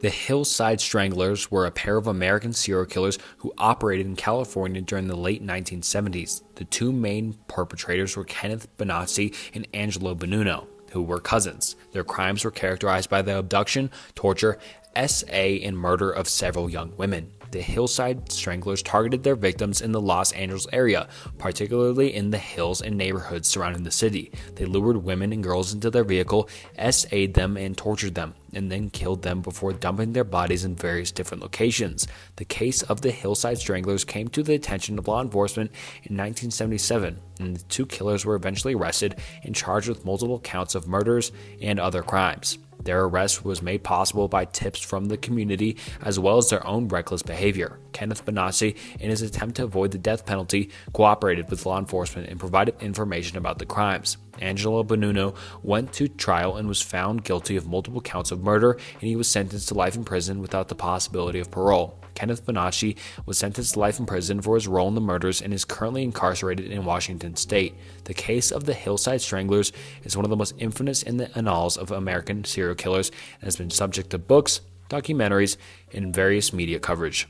The Hillside Stranglers were a pair of American serial killers who operated in California during the late 1970s. The two main perpetrators were Kenneth Bonacci and Angelo Bonunno, who were cousins. Their crimes were characterized by the abduction, torture, SA, and murder of several young women. The Hillside Stranglers targeted their victims in the Los Angeles area, particularly in the hills and neighborhoods surrounding the city. They lured women and girls into their vehicle, SA'd them, and tortured them, and then killed them before dumping their bodies in various different locations. The case of the Hillside Stranglers came to the attention of law enforcement in 1977, and the two killers were eventually arrested and charged with multiple counts of murders and other crimes. Their arrest was made possible by tips from the community as well as their own reckless behavior. Kenneth Bonacci, in his attempt to avoid the death penalty, cooperated with law enforcement and provided information about the crimes. Angelo Bonunno went to trial and was found guilty of multiple counts of murder, and he was sentenced to life in prison without the possibility of parole. Kenneth Bonacci was sentenced to life in prison for his role in the murders and is currently incarcerated in Washington state. The case of the Hillside Stranglers is one of the most infamous in the annals of American serial killers and has been subject to books, documentaries, and various media coverage.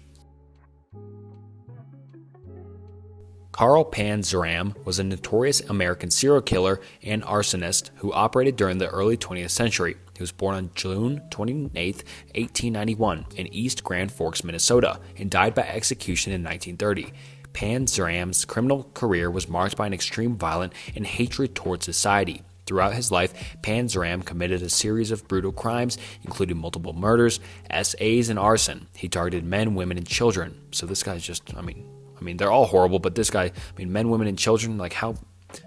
Carl Panzram was a notorious American serial killer and arsonist who operated during the early 20th century. He was born on June 28, 1891 in East Grand Forks, Minnesota, and died by execution in 1930. Panzram's criminal career was marked by an extreme violence and hatred towards society. Throughout his life, Panzram committed a series of brutal crimes, including multiple murders, SAs, and arson. He targeted men, women, and children. So this guy's just, I mean, they're all horrible, but this guy, men, women, and children, like how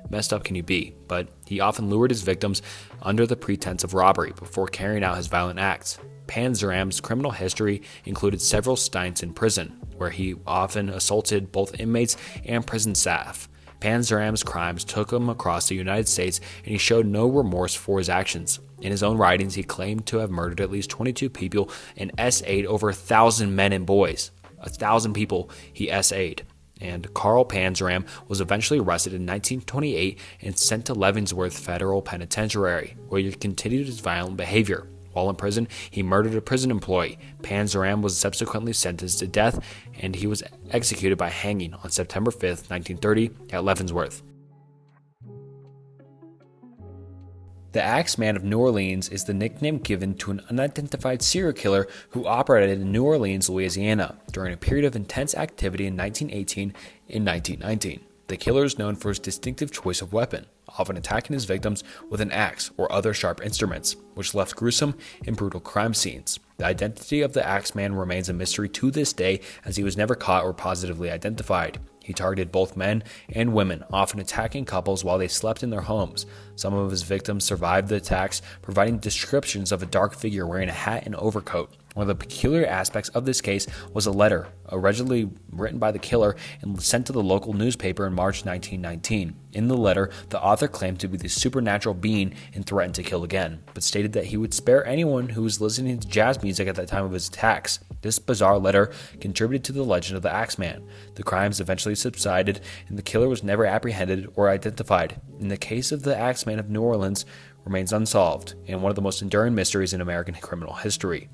messed up can you be? But he often lured his victims under the pretense of robbery before carrying out his violent acts. Panzram's criminal history included several stints in prison, where he often assaulted both inmates and prison staff. Panzram's crimes took him across the United States, and he showed no remorse for his actions. In his own writings, he claimed to have murdered at least 22 people and SA'd over 1,000 men and boys. 1,000 people he SA'd. And Carl Panzram was eventually arrested in 1928 and sent to Leavenworth Federal Penitentiary, where he continued his violent behavior. While in prison, he murdered a prison employee. Panzram was subsequently sentenced to death, and he was executed by hanging on September 5, 1930, at Leavenworth. The Axeman of New Orleans is the nickname given to an unidentified serial killer who operated in New Orleans, Louisiana, during a period of intense activity in 1918 and 1919. The killer is known for his distinctive choice of weapon, often attacking his victims with an axe or other sharp instruments, which left gruesome and brutal crime scenes. The identity of the Axeman remains a mystery to this day, as he was never caught or positively identified. He targeted both men and women, often attacking couples while they slept in their homes. Some of his victims survived the attacks, providing descriptions of a dark figure wearing a hat and overcoat. One of the peculiar aspects of this case was a letter, allegedly written by the killer and sent to the local newspaper in March 1919. In the letter, the author claimed to be the supernatural being and threatened to kill again, but stated that he would spare anyone who was listening to jazz music at the time of his attacks. This bizarre letter contributed to the legend of the Axeman. The crimes eventually subsided, and the killer was never apprehended or identified. In the case of the Axeman of New Orleans, remains unsolved and one of the most enduring mysteries in American criminal history.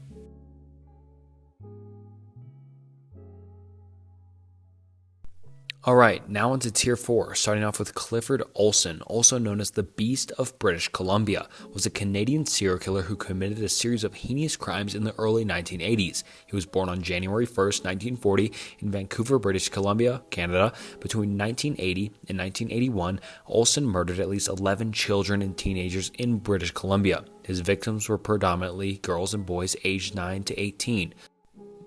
Alright, now into Tier 4, starting off with Clifford Olsen, also known as the Beast of British Columbia, was a Canadian serial killer who committed a series of heinous crimes in the early 1980s. He was born on January 1st, 1940 in Vancouver, British Columbia, Canada. Between 1980 and 1981, Olsen murdered at least 11 children and teenagers in British Columbia. His victims were predominantly girls and boys aged 9 to 18.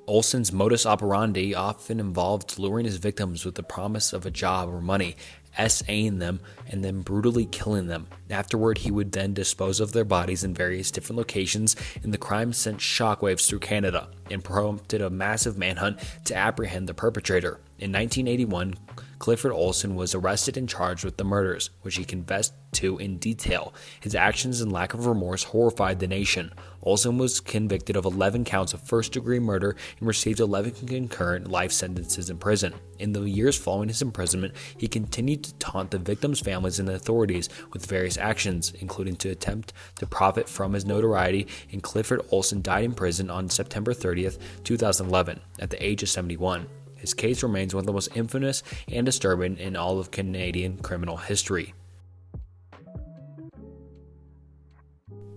Olsen's modus operandi often involved luring his victims with the promise of a job or money, SAing them, and then brutally killing them. Afterward, he would then dispose of their bodies in various different locations, and the crime sent shockwaves through Canada and prompted a massive manhunt to apprehend the perpetrator. In 1981, Clifford Olsen was arrested and charged with the murders, which he confessed to in detail. His actions and lack of remorse horrified the nation. Olsen was convicted of 11 counts of first-degree murder and received 11 concurrent life sentences in prison. In the years following his imprisonment, he continued to taunt the victims' families and authorities with various actions, including to attempt to profit from his notoriety, and Clifford Olsen died in prison on September 30th, 2011, at the age of 71. His case remains one of the most infamous and disturbing in all of Canadian criminal history.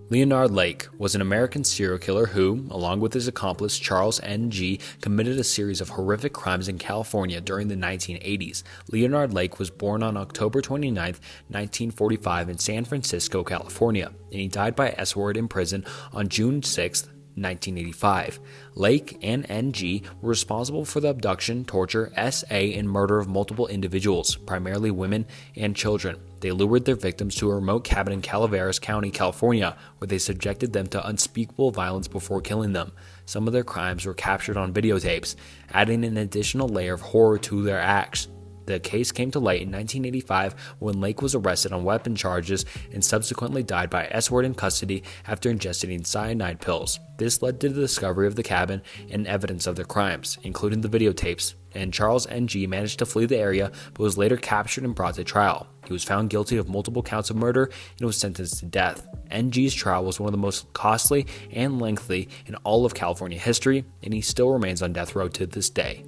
Leonard Lake was an American serial killer who, along with his accomplice Charles N.G., committed a series of horrific crimes in California during the 1980s. Leonard Lake was born on October 29, 1945 in San Francisco, California, and he died by S-word in prison on June 6, 1985. Lake and NG were responsible for the abduction, torture, SA, and murder of multiple individuals, primarily women and children. They lured their victims to a remote cabin in Calaveras County, California, where they subjected them to unspeakable violence before killing them. Some of their crimes were captured on videotapes, adding an additional layer of horror to their acts. The case came to light in 1985 when Lake was arrested on weapon charges and subsequently died by S-word in custody after ingesting cyanide pills. This led to the discovery of the cabin and evidence of their crimes, including the videotapes, and Charles N.G. managed to flee the area but was later captured and brought to trial. He was found guilty of multiple counts of murder and was sentenced to death. N.G.'s trial was one of the most costly and lengthy in all of California history, and he still remains on death row to this day.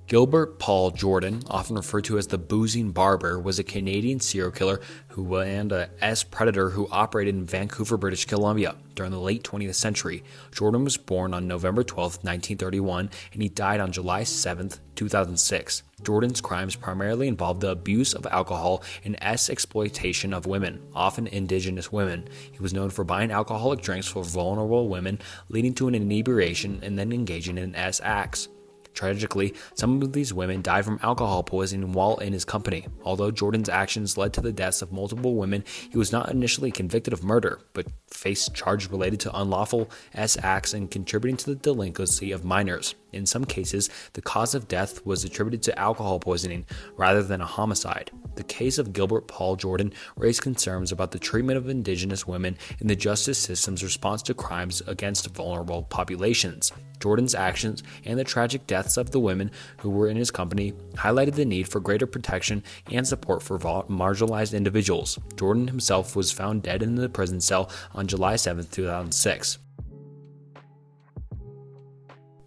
Gilbert Paul Jordan, often referred to as the Boozing Barber, was a Canadian serial killer and a S-predator who operated in Vancouver, British Columbia during the late 20th century. Jordan was born on November 12, 1931, and he died on July 7, 2006. Jordan's crimes primarily involved the abuse of alcohol and S-exploitation of women, often indigenous women. He was known for buying alcoholic drinks for vulnerable women, leading to an inebriation and then engaging in S-acts. Tragically, some of these women died from alcohol poisoning while in his company. Although Jordan's actions led to the deaths of multiple women, he was not initially convicted of murder, but faced charges related to unlawful S-acts and contributing to the delinquency of minors. In some cases, the cause of death was attributed to alcohol poisoning rather than a homicide. The case of Gilbert Paul Jordan raised concerns about the treatment of indigenous women in the justice system's response to crimes against vulnerable populations. Jordan's actions and the tragic deaths of the women who were in his company highlighted the need for greater protection and support for marginalized individuals. Jordan himself was found dead in the prison cell on July 7, 2006.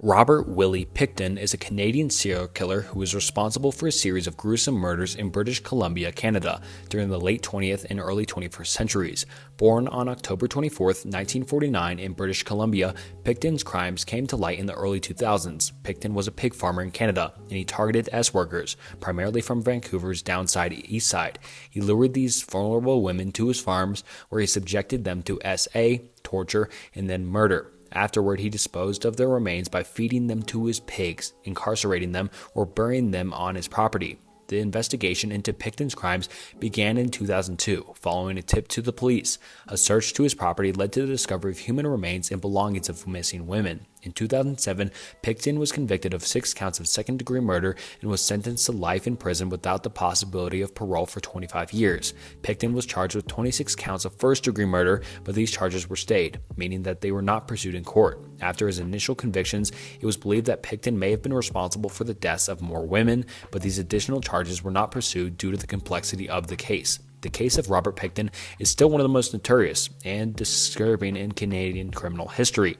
Robert Willie Pikon is a Canadian serial killer who is responsible for a series of gruesome murders in British Columbia, Canada, during the late 20th and early 21st centuries. Born on October 24, 1949 in British Columbia, Pikon's crimes came to light in the early 2000s. Pikon was a pig farmer in Canada, and he targeted S-workers, primarily from Vancouver's downside east side. He lured these vulnerable women to his farms, where he subjected them to SA, torture, and then murder. Afterward, he disposed of their remains by feeding them to his pigs, incarcerating them, or burying them on his property. The investigation into Pikon's crimes began in 2002, following a tip to the police. A search to his property led to the discovery of human remains and belongings of missing women. In 2007, Pikon was convicted of 6 counts of second-degree murder and was sentenced to life in prison without the possibility of parole for 25 years. Pikon was charged with 26 counts of first-degree murder, but these charges were stayed, meaning that they were not pursued in court. After his initial convictions, it was believed that Pikon may have been responsible for the deaths of more women, but these additional charges were not pursued due to the complexity of the case. The case of Robert Pikon is still one of the most notorious and disturbing in Canadian criminal history.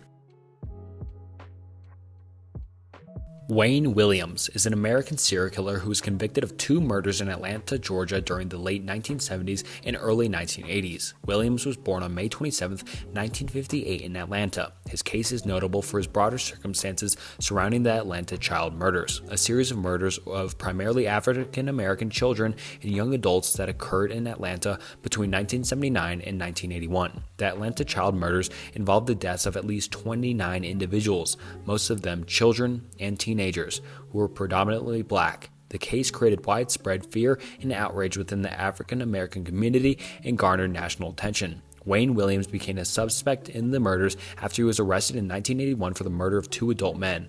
Wayne Williams is an American serial killer who was convicted of 2 murders in Atlanta, Georgia during the late 1970s and early 1980s. Williams was born on May 27, 1958 in Atlanta. His case is notable for his broader circumstances surrounding the Atlanta child murders, a series of murders of primarily African American children and young adults that occurred in Atlanta between 1979 and 1981. The Atlanta child murders involved the deaths of at least 29 individuals, most of them children and teenagers who were predominantly black. The case created widespread fear and outrage within the African American community and garnered national attention. Wayne Williams became a suspect in the murders after he was arrested in 1981 for the murder of 2 adult men,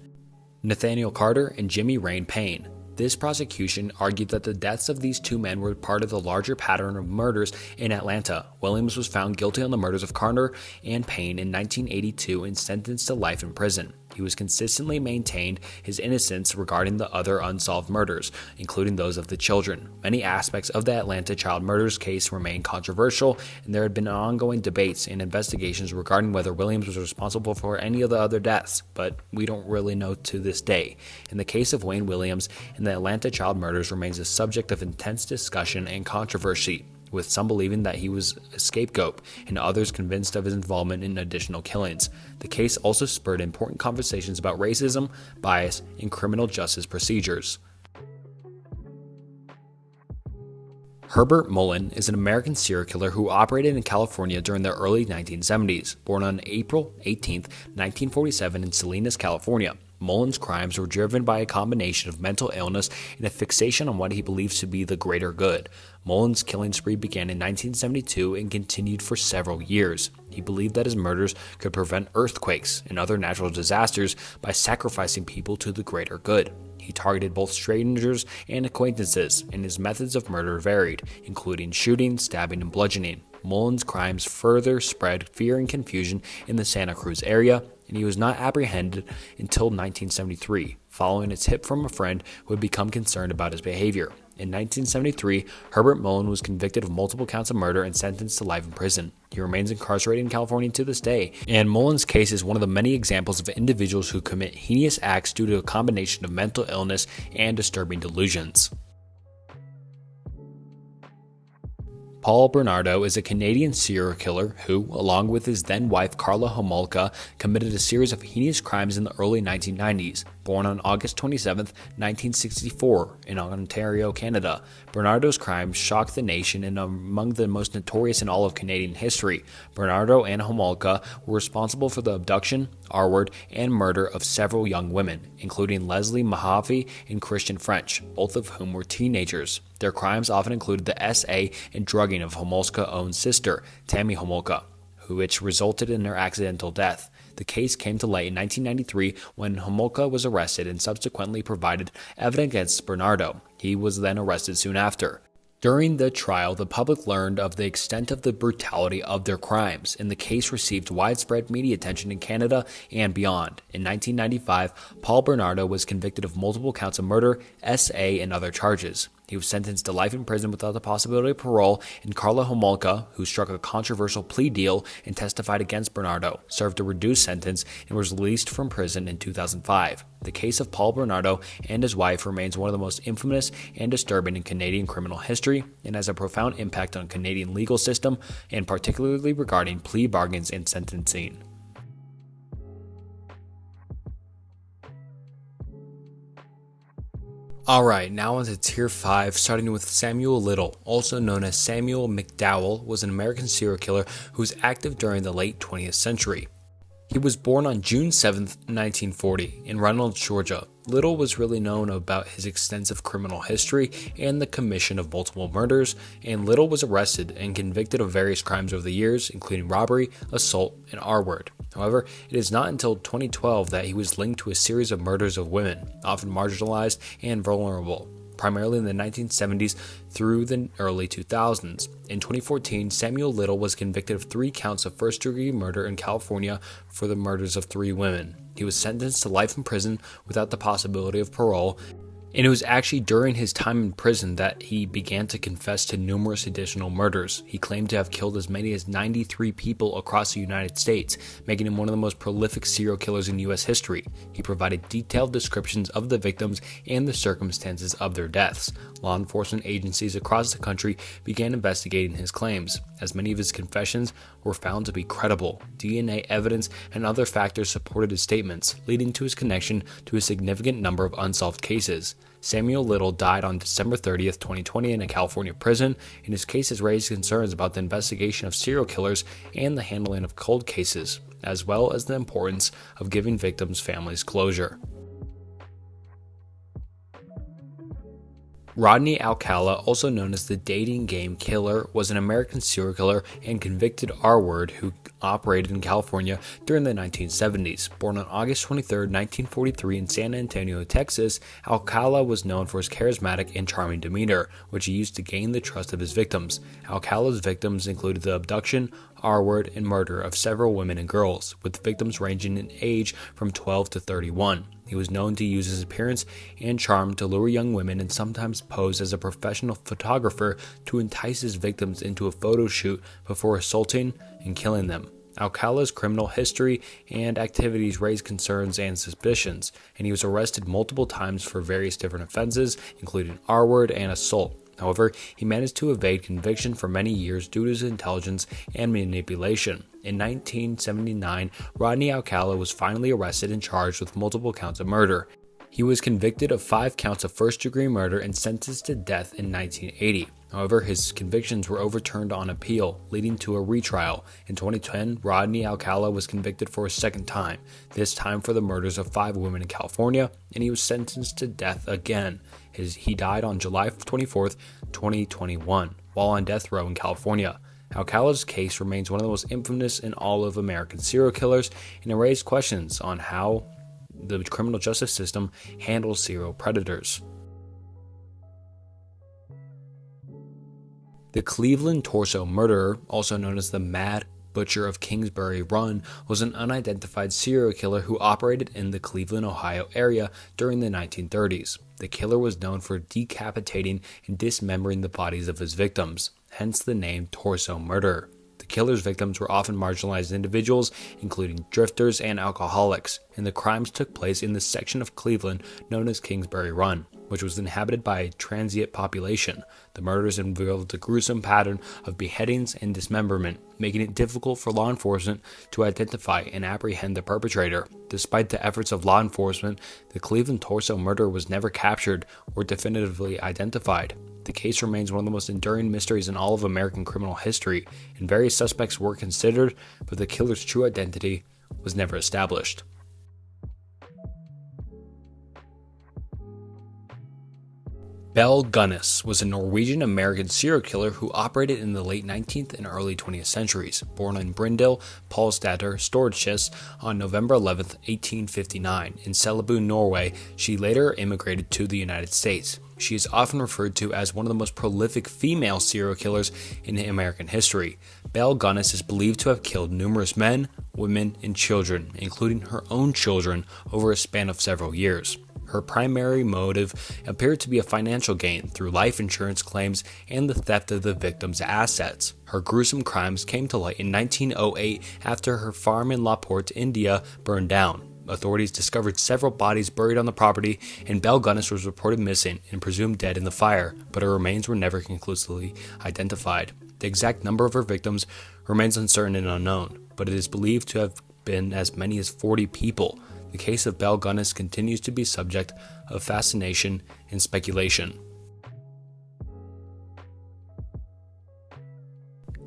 Nathaniel Carter and Jimmy Rain Payne. This prosecution argued that the deaths of these 2 men were part of the larger pattern of murders in Atlanta. Williams was found guilty on the murders of Carter and Payne in 1982 and sentenced to life in prison. He was consistently maintained his innocence regarding the other unsolved murders, including those of the children. Many aspects of the Atlanta child murders case remain controversial, and there had been ongoing debates and investigations regarding whether Williams was responsible for any of the other deaths, but we don't really know to this day. In the case of Wayne Williams and the Atlanta child murders remains a subject of intense discussion and controversy, with some believing that he was a scapegoat and others convinced of his involvement in additional killings. The case also spurred important conversations about racism, bias, and criminal justice procedures. Herbert Mullen is an American serial killer who operated in California during the early 1970s. Born on April 18, 1947 in Salinas, California, Mullen's crimes were driven by a combination of mental illness and a fixation on what he believes to be the greater good. Mullen's killing spree began in 1972 and continued for several years. He believed that his murders could prevent earthquakes and other natural disasters by sacrificing people to the greater good. He targeted both strangers and acquaintances, and his methods of murder varied, including shooting, stabbing, and bludgeoning. Mullen's crimes further spread fear and confusion in the Santa Cruz area, and he was not apprehended until 1973, following a tip from a friend who had become concerned about his behavior. In 1973, Herbert Mullen was convicted of multiple counts of murder and sentenced to life in prison. He remains incarcerated in California to this day, and Mullen's case is one of the many examples of individuals who commit heinous acts due to a combination of mental illness and disturbing delusions. Paul Bernardo is a Canadian serial killer who, along with his then-wife Karla Homolka, committed a series of heinous crimes in the early 1990s. Born on August 27, 1964, in Ontario, Canada, Bernardo's crimes shocked the nation and are among the most notorious in all of Canadian history. Bernardo and Homolka were responsible for the abduction, R-word, and murder of several young women, including Leslie Mahaffey and Christian French, both of whom were teenagers. Their crimes often included the SA and drugging of Homolka's own sister, Tammy Homolka, which resulted in her accidental death. The case came to light in 1993 when Homolka was arrested and subsequently provided evidence against Bernardo. He was then arrested soon after. During the trial, the public learned of the extent of the brutality of their crimes, and the case received widespread media attention in Canada and beyond. In 1995, Paul Bernardo was convicted of multiple counts of murder, SA, and other charges. He was sentenced to life in prison without the possibility of parole, and Karla Homolka, who struck a controversial plea deal and testified against Bernardo, served a reduced sentence and was released from prison in 2005. The case of Paul Bernardo and his wife remains one of the most infamous and disturbing in Canadian criminal history and has a profound impact on Canadian legal system, and particularly regarding plea bargains and sentencing. Alright, now on to Tier 5, starting with Samuel Little, also known as Samuel McDowell, was an American serial killer who was active during the late 20th century. He was born on June 7, 1940, in Reynolds, Georgia. Little was really known about his extensive criminal history and the commission of multiple murders, and Little was arrested and convicted of various crimes over the years, including robbery, assault, and R-word. However, it is not until 2012 that he was linked to a series of murders of women, often marginalized and vulnerable, primarily in the 1970s through the early 2000s. In 2014, Samuel Little was convicted of 3 counts of first-degree murder in California for the murders of 3 women. He was sentenced to life in prison without the possibility of parole, and it was actually during his time in prison that he began to confess to numerous additional murders. He claimed to have killed as many as 93 people across the United States, making him one of the most prolific serial killers in U.S. history. He provided detailed descriptions of the victims and the circumstances of their deaths. Law enforcement agencies across the country began investigating his claims, as many of his confessions were found to be credible. DNA evidence and other factors supported his statements, leading to his connection to a significant number of unsolved cases. Samuel Little died on December 30th, 2020 in a California prison, and his case has raised concerns about the investigation of serial killers and the handling of cold cases, as well as the importance of giving victims' families closure. Rodney Alcala, also known as the dating game killer, was an American serial killer and convicted R-word who operated in California during the 1970s. Born on August 23, 1943 in San Antonio, Texas, Alcala was known for his charismatic and charming demeanor, which he used to gain the trust of his victims. Alcala's victims included the abduction, R-word, and murder of several women and girls, with victims ranging in age from 12 to 31. He was known to use his appearance and charm to lure young women and sometimes pose as a professional photographer to entice his victims into a photo shoot before assaulting and killing them. Alcala's criminal history and activities raised concerns and suspicions, and he was arrested multiple times for various different offenses, including R-word and assault. However, he managed to evade conviction for many years due to his intelligence and manipulation. In 1979, Rodney Alcala was finally arrested and charged with multiple counts of murder. He was convicted of 5 counts of first-degree murder and sentenced to death in 1980. However, his convictions were overturned on appeal, leading to a retrial. In 2010, Rodney Alcala was convicted for a second time, this time for the murders of 5 women in California, and he was sentenced to death again. He died on July 24, 2021, while on death row in California. Alcala's case remains one of the most infamous in all of American serial killers, and it raised questions on how the criminal justice system handles serial predators. The Cleveland torso murderer, also known as the Mad Butcher of Kingsbury Run, was an unidentified serial killer who operated in the Cleveland, Ohio area during the 1930s. The killer was known for decapitating and dismembering the bodies of his victims, hence the name torso murderer. The killer's victims were often marginalized individuals, including drifters and alcoholics, and the crimes took place in the section of Cleveland known as Kingsbury Run, which was inhabited by a transient population. The murders involved a gruesome pattern of beheadings and dismemberment, making it difficult for law enforcement to identify and apprehend the perpetrator. Despite the efforts of law enforcement, the Cleveland torso murder was never captured or definitively identified. The case remains one of the most enduring mysteries in all of American criminal history, and various suspects were considered, but the killer's true identity was never established. Bell Gunnes was a Norwegian-American serial killer who operated in the late 19th and early 20th centuries. Born in Brindal, Paulsdatter, Stordkjøs on November 11, 1859, in Selbu, Norway, she later immigrated to the United States. She is often referred to as one of the most prolific female serial killers in American history. Bell Gunnes is believed to have killed numerous men, women, and children, including her own children, over a span of several years. Her primary motive appeared to be a financial gain through life insurance claims and the theft of the victim's assets. Her gruesome crimes came to light in 1908 after her farm in Laporte, India, burned down. Authorities discovered several bodies buried on the property, and Belle Gunness was reported missing and presumed dead in the fire, but her remains were never conclusively identified. The exact number of her victims remains uncertain and unknown, but it is believed to have been as many as 40 people. The case of Belle Gunness continues to be subject of fascination and speculation.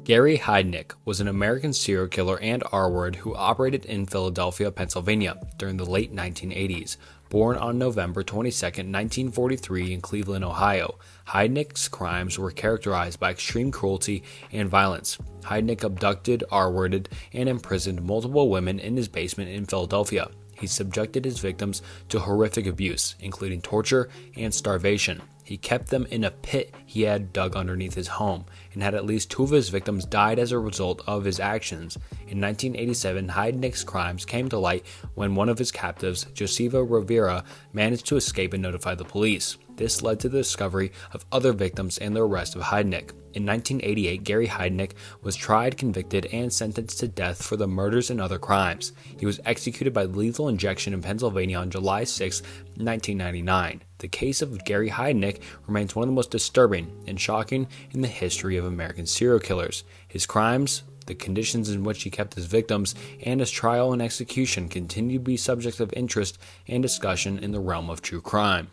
Gary Heinecke was an American serial killer and R-word who operated in Philadelphia, Pennsylvania during the late 1980s. Born on November 22, 1943 in Cleveland, Ohio, Heinecke's crimes were characterized by extreme cruelty and violence. Heinecke abducted, R-worded, and imprisoned multiple women in his basement in Philadelphia. He subjected his victims to horrific abuse, including torture and starvation. He kept them in a pit he had dug underneath his home, and had at least 2 of his victims died as a result of his actions. In 1987, Heinecke's crimes came to light when one of his captives, Joseva Rivera, managed to escape and notify the police. This led to the discovery of other victims and the arrest of Heinecke. In 1988, Gary Heinecke was tried, convicted, and sentenced to death for the murders and other crimes. He was executed by lethal injection in Pennsylvania on July 6, 1999. The case of Gary Heinecke remains one of the most disturbing and shocking in the history of American serial killers. His crimes, the conditions in which he kept his victims, and his trial and execution continue to be subjects of interest and discussion in the realm of true crime.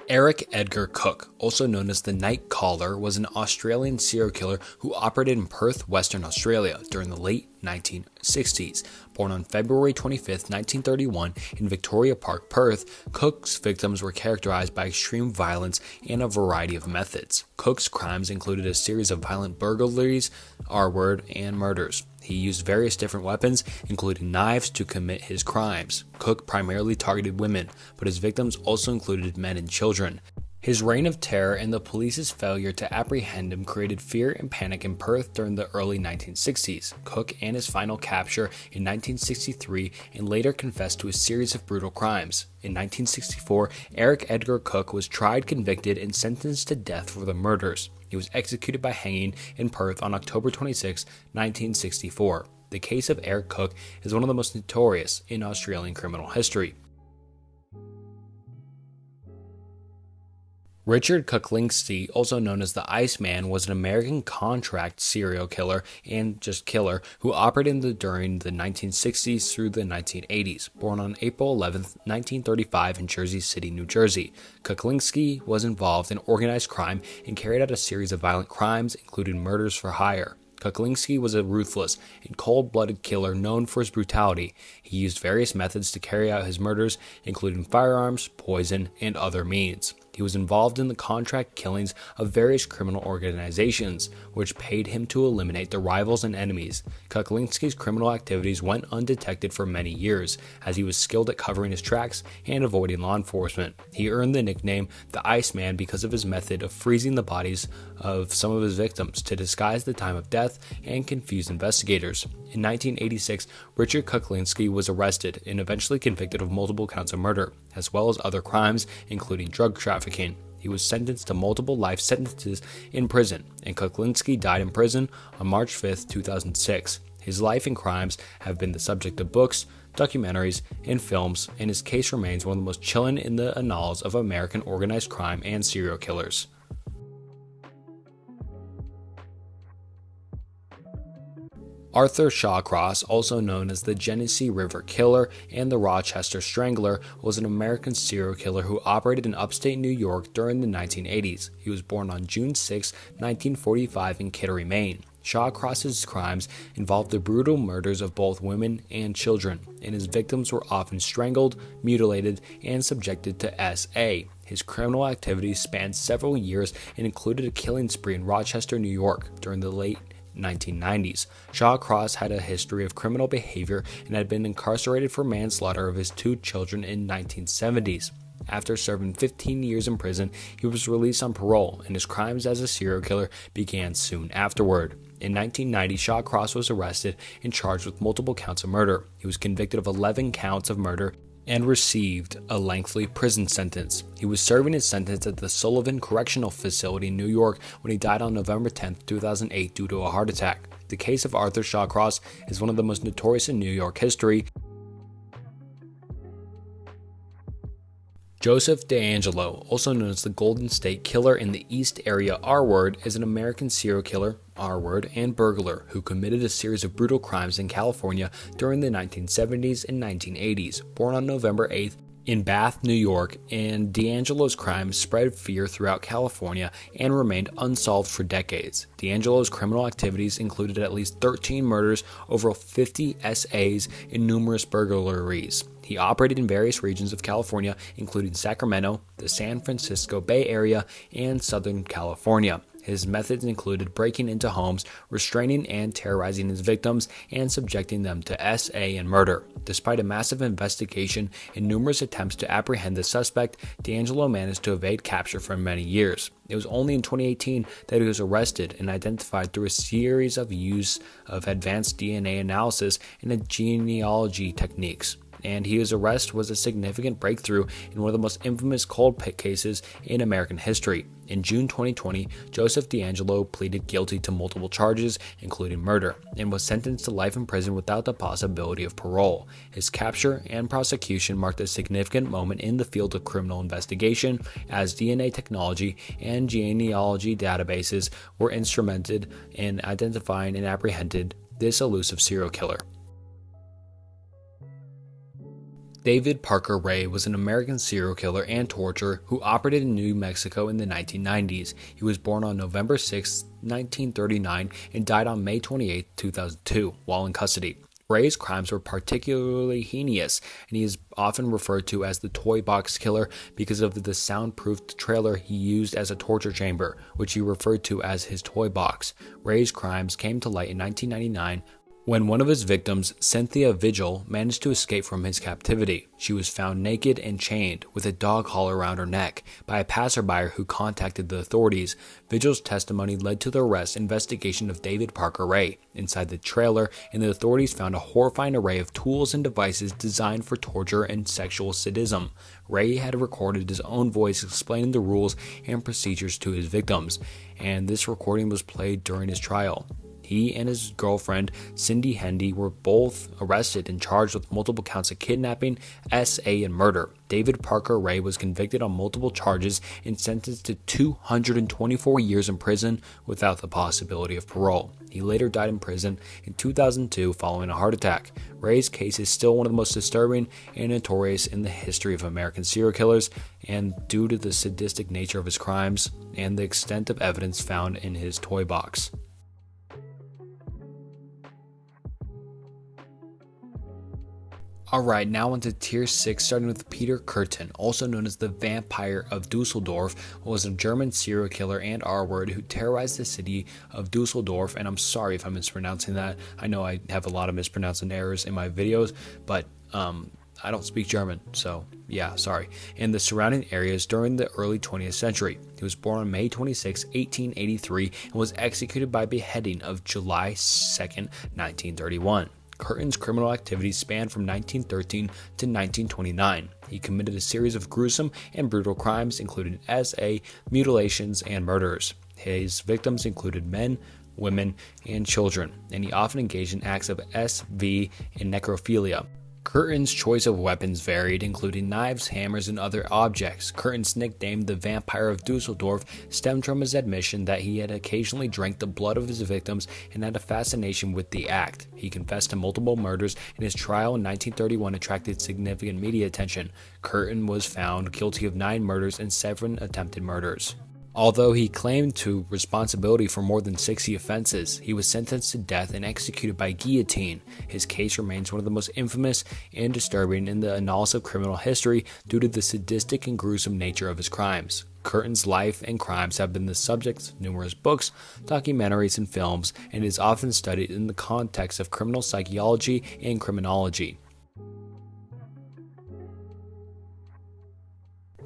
Eric Edgar Cooke, also known as the Night Caller, was an Australian serial killer who operated in Perth, Western Australia during the late 1960s. Born on February 25, 1931 in Victoria Park, Perth, Cooke's victims were characterized by extreme violence and a variety of methods. Cooke's crimes included a series of violent burglaries, R-word, and murders. He used various different weapons, including knives, to commit his crimes. Cooke primarily targeted women, but his victims also included men and children. His reign of terror and the police's failure to apprehend him created fear and panic in Perth during the early 1960s. Cooke and his final capture in 1963 and later confessed to a series of brutal crimes. In 1964, Eric Edgar Cooke was tried, convicted, and sentenced to death for the murders. He was executed by hanging in Perth on October 26, 1964. The case of Eric Cooke is one of the most notorious in Australian criminal history. Richard Kuklinski, also known as the Iceman, was an American contract serial killer and just killer who operated during the 1960s through the 1980s. Born on April 11, 1935 in Jersey City, New Jersey, Kuklinski was involved in organized crime and carried out a series of violent crimes, including murders for hire. Kuklinski was a ruthless and cold-blooded killer known for his brutality. He used various methods to carry out his murders, including firearms, poison, and other means. He was involved in the contract killings of various criminal organizations, which paid him to eliminate their rivals and enemies. Kuklinski's criminal activities went undetected for many years, as he was skilled at covering his tracks and avoiding law enforcement. He earned the nickname the Iceman because of his method of freezing the bodies of some of his victims to disguise the time of death and confuse investigators. In 1986, Richard Kuklinski was arrested and eventually convicted of multiple counts of murder, as well as other crimes, including drug trafficking. He was sentenced to multiple life sentences in prison, and Kuklinski died in prison on March 5, 2006. His life and crimes have been the subject of books, documentaries, and films, and his case remains one of the most chilling in the annals of American organized crime and serial killers. Arthur Shawcross, also known as the Genesee River Killer and the Rochester Strangler, was an American serial killer who operated in upstate New York during the 1980s. He was born on June 6, 1945 in Kittery, Maine. Shawcross's crimes involved the brutal murders of both women and children, and his victims were often strangled, mutilated, and subjected to SA. His criminal activities spanned several years and included a killing spree in Rochester, New York during the late 1990s. Shawcross had a history of criminal behavior and had been incarcerated for manslaughter of his 2 children in 1970s. After serving 15 years in prison, he was released on parole, and his crimes as a serial killer began soon afterward. In 1990, Shawcross was arrested and charged with multiple counts of murder. He was convicted of 11 counts of murder and received a lengthy prison sentence. He was serving his sentence at the Sullivan Correctional Facility in New York when he died on November 10, 2008 due to a heart attack. The case of Arthur Shawcross is one of the most notorious in New York history. Joseph DeAngelo, also known as the Golden State Killer in the East Area R-Word, is an American serial killer, R-Word, and burglar who committed a series of brutal crimes in California during the 1970s and 1980s. Born on November 8th in Bath, New York, and DeAngelo's crimes spread fear throughout California and remained unsolved for decades. DeAngelo's criminal activities included at least 13 murders, over 50 SAs, and numerous burglaries. He operated in various regions of California, including Sacramento, the San Francisco Bay Area, and Southern California. His methods included breaking into homes, restraining and terrorizing his victims, and subjecting them to SA and murder. Despite a massive investigation and numerous attempts to apprehend the suspect, DeAngelo managed to evade capture for many years. It was only in 2018 that he was arrested and identified through a series of use of advanced DNA analysis and genealogy techniques. And his arrest was a significant breakthrough in one of the most infamous cold pit cases in American history. In June 2020, Joseph DeAngelo pleaded guilty to multiple charges, including murder, and was sentenced to life in prison without the possibility of parole. His capture and prosecution marked a significant moment in the field of criminal investigation, as DNA technology and genealogy databases were instrumented in identifying and apprehending this elusive serial killer. David Parker Ray was an American serial killer and torturer who operated in New Mexico in the 1990s. He was born on November 6, 1939, and died on May 28, 2002, while in custody. Ray's crimes were particularly heinous, and he is often referred to as the Toy Box Killer because of the soundproofed trailer he used as a torture chamber, which he referred to as his toy box. Ray's crimes came to light in 1999 when one of his victims, Cynthia Vigil, managed to escape from his captivity. She was found naked and chained, with a dog collar around her neck, by a passerby who contacted the authorities. Vigil's testimony led to the arrest and investigation of David Parker Ray. Inside the trailer, and the authorities found a horrifying array of tools and devices designed for torture and sexual sadism. Ray had recorded his own voice explaining the rules and procedures to his victims, and this recording was played during his trial. He and his girlfriend, Cindy Hendy, were both arrested and charged with multiple counts of kidnapping, SA, and murder. David Parker Ray was convicted on multiple charges and sentenced to 224 years in prison without the possibility of parole. He later died in prison in 2002 following a heart attack. Ray's case is still one of the most disturbing and notorious in the history of American serial killers, and due to the sadistic nature of his crimes and the extent of evidence found in his toy box. Alright, now on to Tier 6, starting with Peter Kürten, also known as the Vampire of Dusseldorf, was a German serial killer and R-Word who terrorized the city of Dusseldorf, and I'm sorry if I'm mispronouncing that. I know I have a lot of mispronouncing errors in my videos, but I don't speak German, so yeah, sorry. And the surrounding areas during the early 20th century. He was born on May 26, 1883, and was executed by beheading of July 2nd, 1931. Kürten's criminal activities spanned from 1913 to 1929. He committed a series of gruesome and brutal crimes, including SA, mutilations, and murders. His victims included men, women, and children, and he often engaged in acts of SV and necrophilia. Kürten's choice of weapons varied, including knives, hammers, and other objects. Kürten's nickname, the Vampire of Dusseldorf, stemmed from his admission that he had occasionally drank the blood of his victims and had a fascination with the act. He confessed to multiple murders, and his trial in 1931 attracted significant media attention. Kürten was found guilty of 9 murders and 7 attempted murders. Although he claimed to responsibility for more than 60 offenses, he was sentenced to death and executed by guillotine. His case remains one of the most infamous and disturbing in the annals of criminal history due to the sadistic and gruesome nature of his crimes. Kürten's life and crimes have been the subject of numerous books, documentaries, and films, and is often studied in the context of criminal psychology and criminology.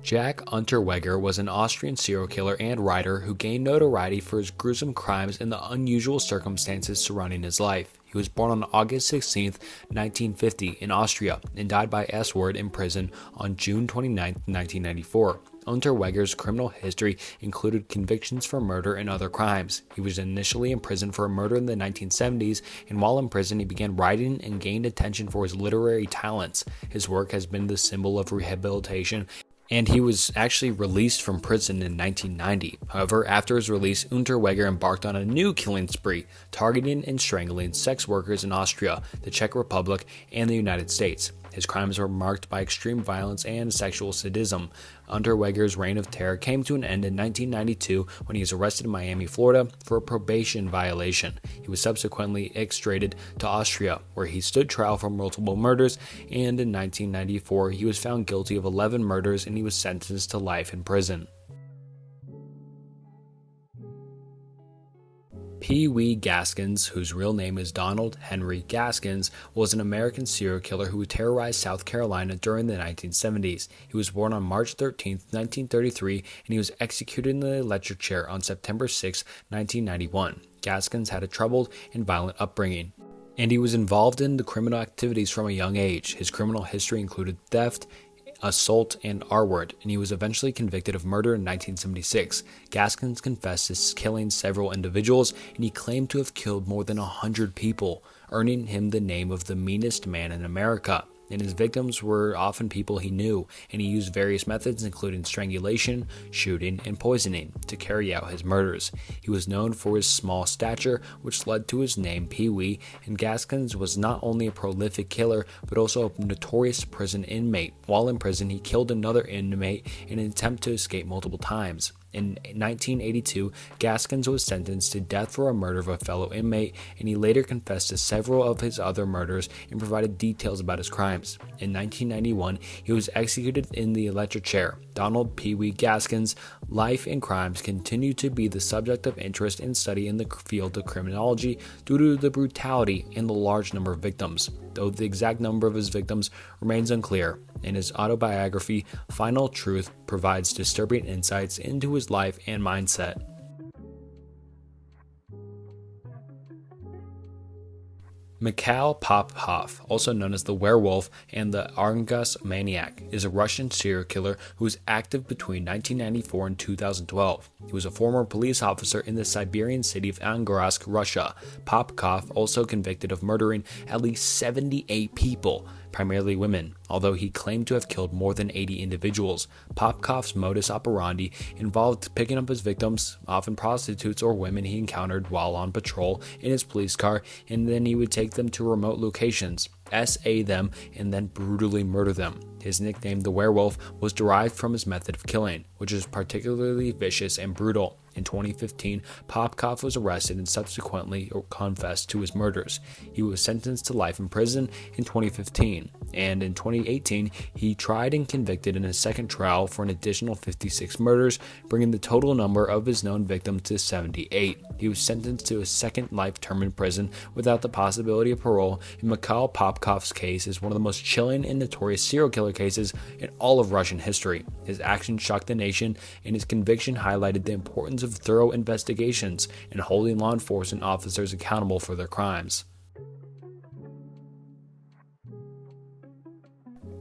Jack Unterweger was an Austrian serial killer and writer who gained notoriety for his gruesome crimes and the unusual circumstances surrounding his life. He was born on August 16, 1950, in Austria, and died by S-word in prison on June 29, 1994. Unterweger's criminal history included convictions for murder and other crimes. He was initially imprisoned for a murder in the 1970s, and while in prison he began writing and gained attention for his literary talents. His work has been the symbol of rehabilitation, and he was actually released from prison in 1990. However, after his release, Unterweger embarked on a new killing spree, targeting and strangling sex workers in Austria, the Czech Republic, and the United States. His crimes were marked by extreme violence and sexual sadism. Unterweger's reign of terror came to an end in 1992 when he was arrested in Miami, Florida for a probation violation. He was subsequently extradited to Austria, where he stood trial for multiple murders, and in 1994 he was found guilty of 11 murders and he was sentenced to life in prison. Pee Wee Gaskins, whose real name is Donald Henry Gaskins, was an American serial killer who terrorized South Carolina during the 1970s. He was born on March 13, 1933, and he was executed in the electric chair on September 6, 1991. Gaskins had a troubled and violent upbringing, and he was involved in the criminal activities from a young age. His criminal history included theft, assault, and R-word, and he was eventually convicted of murder in 1976. Gaskins confessed to killing several individuals, and he claimed to have killed more than 100 people, earning him the name of the meanest man in America. And his victims were often people he knew, and he used various methods including strangulation, shooting, and poisoning to carry out his murders. He was known for his small stature, which led to his name Pee-wee, and Gaskins was not only a prolific killer, but also a notorious prison inmate. While in prison, he killed another inmate in an attempt to escape multiple times. In 1982, Gaskins was sentenced to death for a murder of a fellow inmate, and he later confessed to several of his other murders and provided details about his crimes. In 1991, he was executed in the electric chair. Donald Pee Wee Gaskins' life and crimes continue to be the subject of interest and study in the field of criminology due to the brutality and the large number of victims, though the exact number of his victims remains unclear. In his autobiography, Final Truth provides disturbing insights into his life and mindset. Mikhail Popov, also known as the Werewolf and the Argus Maniac, is a Russian serial killer who was active between 1994 and 2012. He was a former police officer in the Siberian city of Angorsk, Russia. Popov also convicted of murdering at least 78 people, primarily women, although he claimed to have killed more than 80 individuals. Popkov's modus operandi involved picking up his victims, often prostitutes or women he encountered while on patrol, in his police car, and then he would take them to remote locations, SA them, and then brutally murder them. His nickname, the Werewolf, was derived from his method of killing, which is particularly vicious and brutal. In 2015, Popkov was arrested and subsequently confessed to his murders. He was sentenced to life in prison in 2015, and in 2018, he tried and convicted in a second trial for an additional 56 murders, bringing the total number of his known victims to 78. He was sentenced to a second life term in prison without the possibility of parole, and Mikhail Popkov's case is one of the most chilling and notorious serial killer cases in all of Russian history. His actions shocked the nation, and his conviction highlighted the importance of thorough investigations and holding law enforcement officers accountable for their crimes.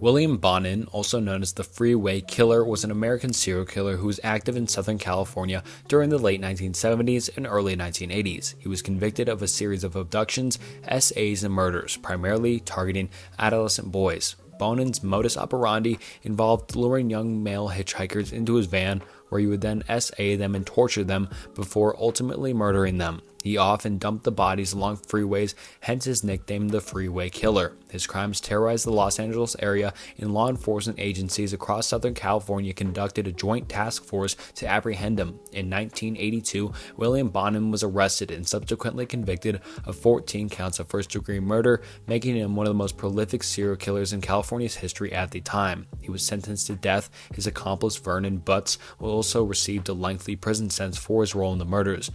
William Bonin, also known as the Freeway Killer, was an American serial killer who was active in Southern California during the late 1970s and early 1980s. He was convicted of a series of abductions, SAs, and murders, primarily targeting adolescent boys. Bonin's modus operandi involved luring young male hitchhikers into his van, where he would then SA them and torture them before ultimately murdering them. He often dumped the bodies along freeways, hence his nickname, the Freeway Killer. His crimes terrorized the Los Angeles area, and law enforcement agencies across Southern California conducted a joint task force to apprehend him. In 1982, William Bonin was arrested and subsequently convicted of 14 counts of first-degree murder, making him one of the most prolific serial killers in California's history at the time. He was sentenced to death. His accomplice, Vernon Butts, also received a lengthy prison sentence for his role in the murders.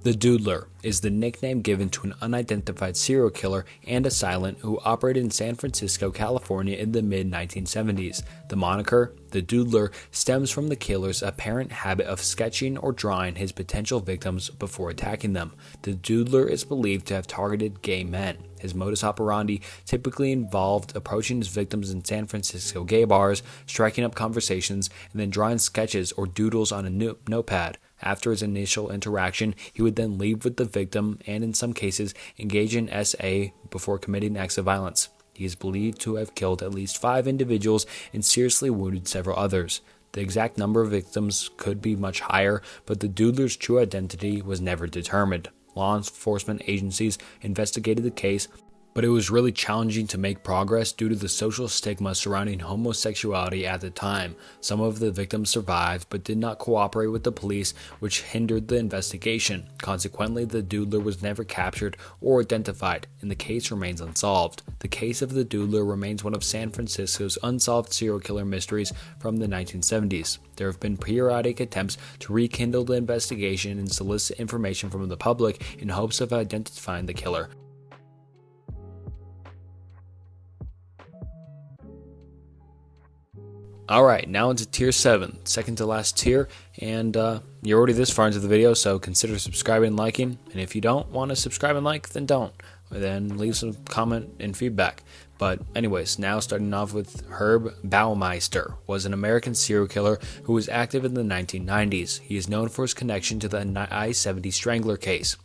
The Doodler is the nickname given to an unidentified serial killer and assailant who operated in San Francisco, California in the mid-1970s. The moniker, the Doodler, stems from the killer's apparent habit of sketching or drawing his potential victims before attacking them. The Doodler is believed to have targeted gay men. His modus operandi typically involved approaching his victims in San Francisco gay bars, striking up conversations, and then drawing sketches or doodles on a notepad. After his initial interaction, he would then leave with the victim and, in some cases, engage in SA before committing acts of violence. He is believed to have killed at least 5 individuals and seriously wounded several others. The exact number of victims could be much higher, but the Doodler's true identity was never determined. Law enforcement agencies investigated the case, but it was really challenging to make progress due to the social stigma surrounding homosexuality at the time. Some of the victims survived, but did not cooperate with the police, which hindered the investigation. Consequently, the Doodler was never captured or identified, and the case remains unsolved. The case of the Doodler remains one of San Francisco's unsolved serial killer mysteries from the 1970s. There have been periodic attempts to rekindle the investigation and solicit information from the public in hopes of identifying the killer. Alright, now into tier 7, second to last tier, and you're already this far into the video, so consider subscribing and liking, and if you don't want to subscribe and like, then don't, then leave some comment and feedback. But anyways, now starting off with Herb Baumeister, was an American serial killer who was active in the 1990s. He is known for his connection to the I-70 Strangler case.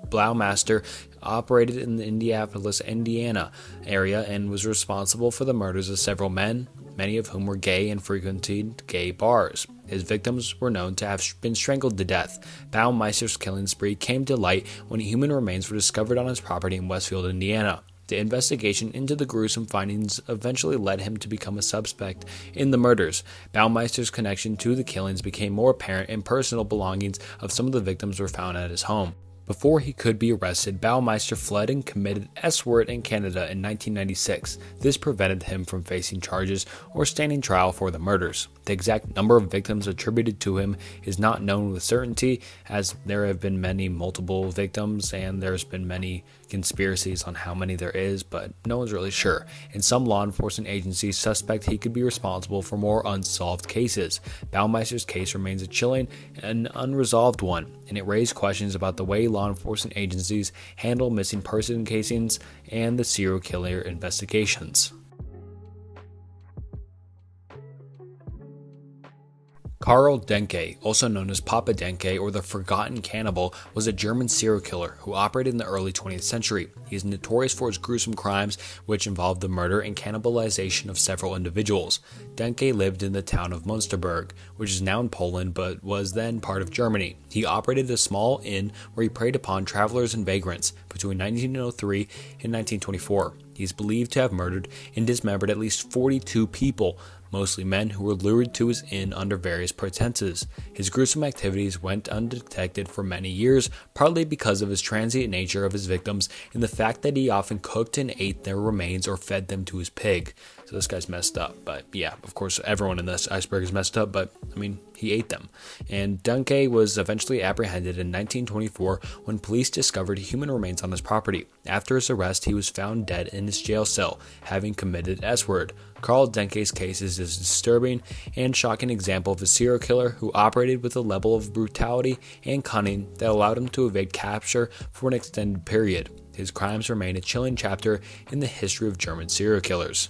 Baumeister operated in the Indianapolis, Indiana area and was responsible for the murders of several men, many of whom were gay and frequented gay bars. His victims were known to have been strangled to death. Baumeister's killing spree came to light when human remains were discovered on his property in Westfield, Indiana. The investigation into the gruesome findings eventually led him to become a suspect in the murders. Baumeister's connection to the killings became more apparent, and personal belongings of some of the victims were found at his home. Before he could be arrested, Baumeister fled and committed S-word in Canada in 1996. This prevented him from facing charges or standing trial for the murders. The exact number of victims attributed to him is not known with certainty, as there have been multiple victims and there's been many conspiracies on how many there is, but no one's really sure. And some law enforcement agencies suspect he could be responsible for more unsolved cases. Baumeister's case remains a chilling and unresolved one, and it raised questions about the way law enforcement agencies handle missing person casings and the serial killer investigations. Karl Denke, also known as Papa Denke or the Forgotten Cannibal, was a German serial killer who operated in the early 20th century. He is notorious for his gruesome crimes, which involved the murder and cannibalization of several individuals. Denke lived in the town of Münsterberg, which is now in Poland but was then part of Germany. He operated a small inn where he preyed upon travelers and vagrants between 1903 and 1924. He is believed to have murdered and dismembered at least 42 people, mostly men who were lured to his inn under various pretenses. His gruesome activities went undetected for many years, partly because of his transient nature of his victims and the fact that he often cooked and ate their remains or fed them to his pig. So this guy's messed up, but yeah, of course everyone in this IceBerg is messed up, but I mean, he ate them. And Denke was eventually apprehended in 1924 when police discovered human remains on his property. After his arrest, he was found dead in his jail cell, having committed S-word. Karl Denke's case is a disturbing and shocking example of a serial killer who operated with a level of brutality and cunning that allowed him to evade capture for an extended period. His crimes remain a chilling chapter in the history of German serial killers.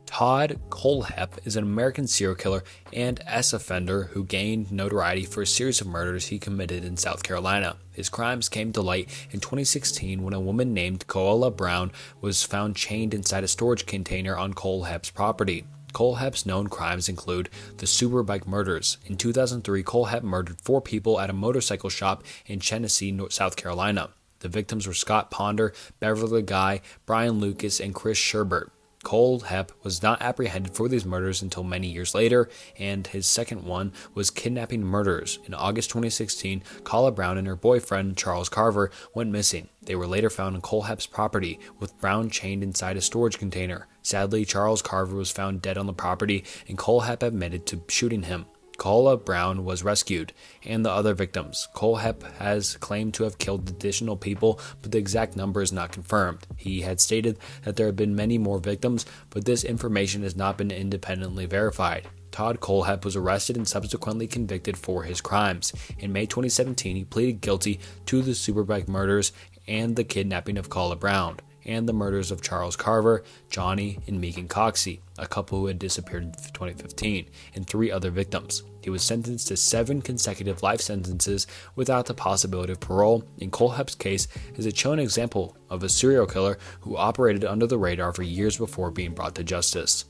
Todd Kohlhepp is an American serial killer and S-offender who gained notoriety for a series of murders he committed in South Carolina. His crimes came to light in 2016 when a woman named Koala Brown was found chained inside a storage container on Kohlhepp's property. Kohlhepp's known crimes include the Superbike murders. In 2003, Kohlhepp murdered 4 people at a motorcycle shop in Genesee, South Carolina. The victims were Scott Ponder, Beverly Guy, Brian Lucas, and Chris Sherbert. Kohlhepp was not apprehended for these murders until many years later, and his second one was kidnapping murders. In August 2016, Koala Brown and her boyfriend, Charles Carver, went missing. They were later found on Kohlhepp's property, with Brown chained inside a storage container. Sadly, Charles Carver was found dead on the property, and Kohlhepp admitted to shooting him. Alcala Brown was rescued, and the other victims. Kohlhepp has claimed to have killed additional people, but the exact number is not confirmed. He had stated that there have been many more victims, but this information has not been independently verified. Todd Kohlhepp was arrested and subsequently convicted for his crimes. In May 2017, he pleaded guilty to the Superbike murders and the kidnapping of Alcala Brown, and the murders of Charles Carver, Johnny, and Megan Coxey, a couple who had disappeared in 2015, and 3 other victims. He was sentenced to 7 consecutive life sentences without the possibility of parole, and Kohlhepp's case is a chilling example of a serial killer who operated under the radar for years before being brought to justice.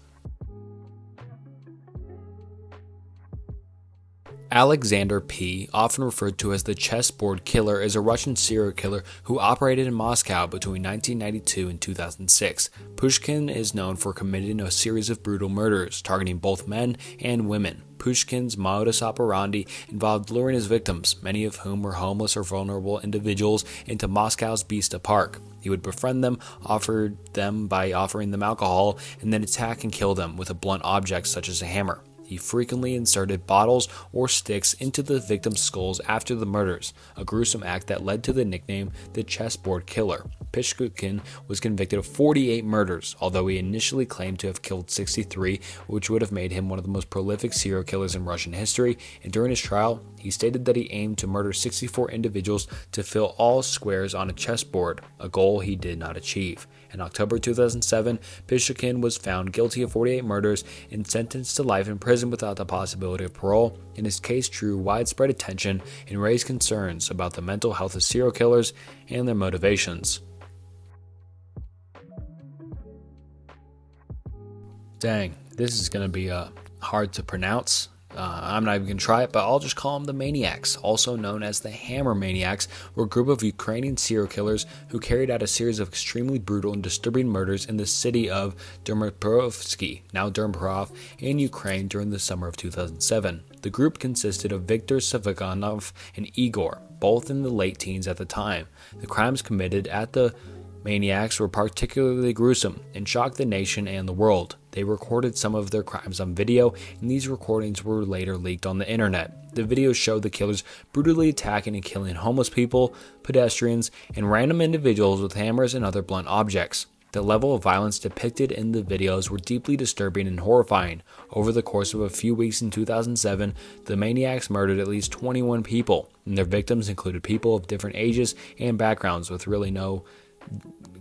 Alexander P., often referred to as the chessboard killer, is a Russian serial killer who operated in Moscow between 1992 and 2006. Pushkin is known for committing a series of brutal murders, targeting both men and women. Pushkin's modus operandi involved luring his victims, many of whom were homeless or vulnerable individuals, into Moscow's Bista Park. He would befriend them, offer them by offering them alcohol, and then attack and kill them with a blunt object such as a hammer. He frequently inserted bottles or sticks into the victims' skulls after the murders, a gruesome act that led to the nickname the chessboard killer. Pushkin was convicted of 48 murders, although he initially claimed to have killed 63, which would have made him one of the most prolific serial killers in Russian history, and during his trial, he stated that he aimed to murder 64 individuals to fill all squares on a chessboard, a goal he did not achieve. In October 2007, Pushkin was found guilty of 48 murders and sentenced to life in prison without the possibility of parole, and his case drew widespread attention and raised concerns about the mental health of serial killers and their motivations. Dang, this is going to be hard to pronounce. I'm not even going to try it, but I'll just call them the Maniacs, also known as the Hammer Maniacs, were a group of Ukrainian serial killers who carried out a series of extremely brutal and disturbing murders in the city of Dnipropetrovsk, now Dnipro, in Ukraine during the summer of 2007. The group consisted of Viktor Saviganov and Igor, both in the late teens at the time. The crimes committed at the Maniacs were particularly gruesome and shocked the nation and the world. They recorded some of their crimes on video, and these recordings were later leaked on the internet. The videos showed the killers brutally attacking and killing homeless people, pedestrians, and random individuals with hammers and other blunt objects. The level of violence depicted in the videos were deeply disturbing and horrifying. Over the course of a few weeks in 2007, the Maniacs murdered at least 21 people, and their victims included people of different ages and backgrounds with really no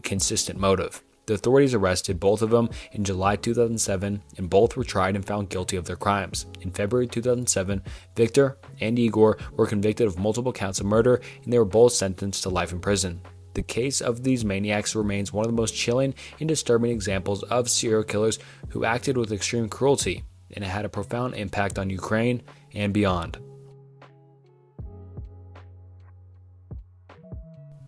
consistent motive. The authorities arrested both of them in July 2007, and both were tried and found guilty of their crimes. In February 2007, Viktor and Igor were convicted of multiple counts of murder, and they were both sentenced to life in prison. The case of these maniacs remains one of the most chilling and disturbing examples of serial killers who acted with extreme cruelty, and it had a profound impact on Ukraine and beyond.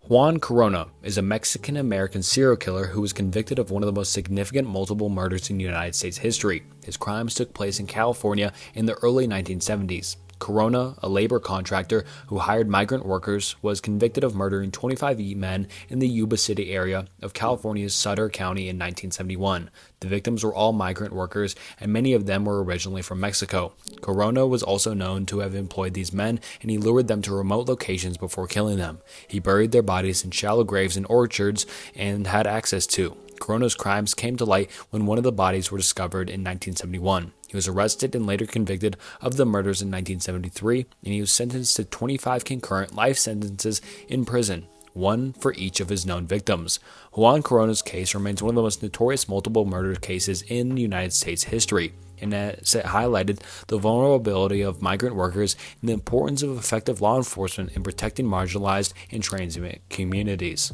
Juan Corona is a Mexican-American serial killer who was convicted of one of the most significant multiple murders in United States history. His crimes took place in California in the early 1970s. Corona, a labor contractor who hired migrant workers, was convicted of murdering 25 men in the Yuba City area of California's Sutter County in 1971. The victims were all migrant workers, and many of them were originally from Mexico. Corona was also known to have employed these men, and he lured them to remote locations before killing them. He buried their bodies in shallow graves in orchards and had access to. Corona's crimes came to light when one of the bodies were discovered in 1971. He was arrested and later convicted of the murders in 1973, and he was sentenced to 25 concurrent life sentences in prison, one for each of his known victims. Juan Corona's case remains one of the most notorious multiple murder cases in United States history, and it highlighted the vulnerability of migrant workers and the importance of effective law enforcement in protecting marginalized and transient communities.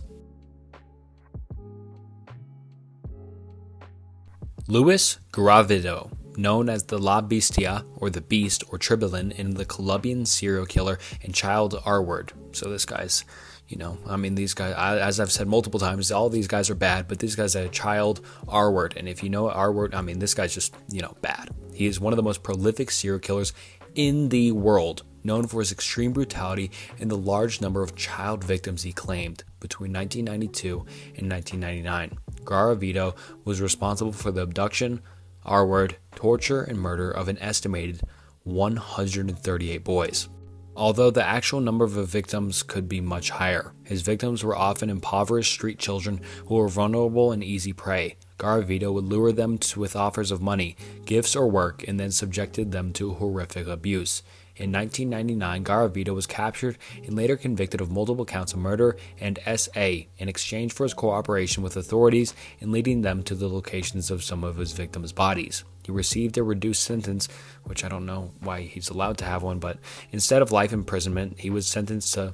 Luis Gravido, known as the La Bestia, or the Beast, or Tribilin, in the Colombian serial killer and child R-word. So this guy's, these guys, as I've said multiple times, all these guys are bad, but this guy's a child R-word. And if you know R-word, this guy's just, bad. He is one of the most prolific serial killers in the world, known for his extreme brutality and the large number of child victims he claimed between 1992 and 1999. Garavito was responsible for the abduction, R-word, torture, and murder of an estimated 138 boys. Although the actual number of victims could be much higher, his victims were often impoverished street children who were vulnerable and easy prey. Garavito would lure them with offers of money, gifts, or work, and then subjected them to horrific abuse. In 1999, Garavito was captured and later convicted of multiple counts of murder and SA in exchange for his cooperation with authorities in leading them to the locations of some of his victims' bodies. He received a reduced sentence, which I don't know why he's allowed to have one, but instead of life imprisonment, he was sentenced to,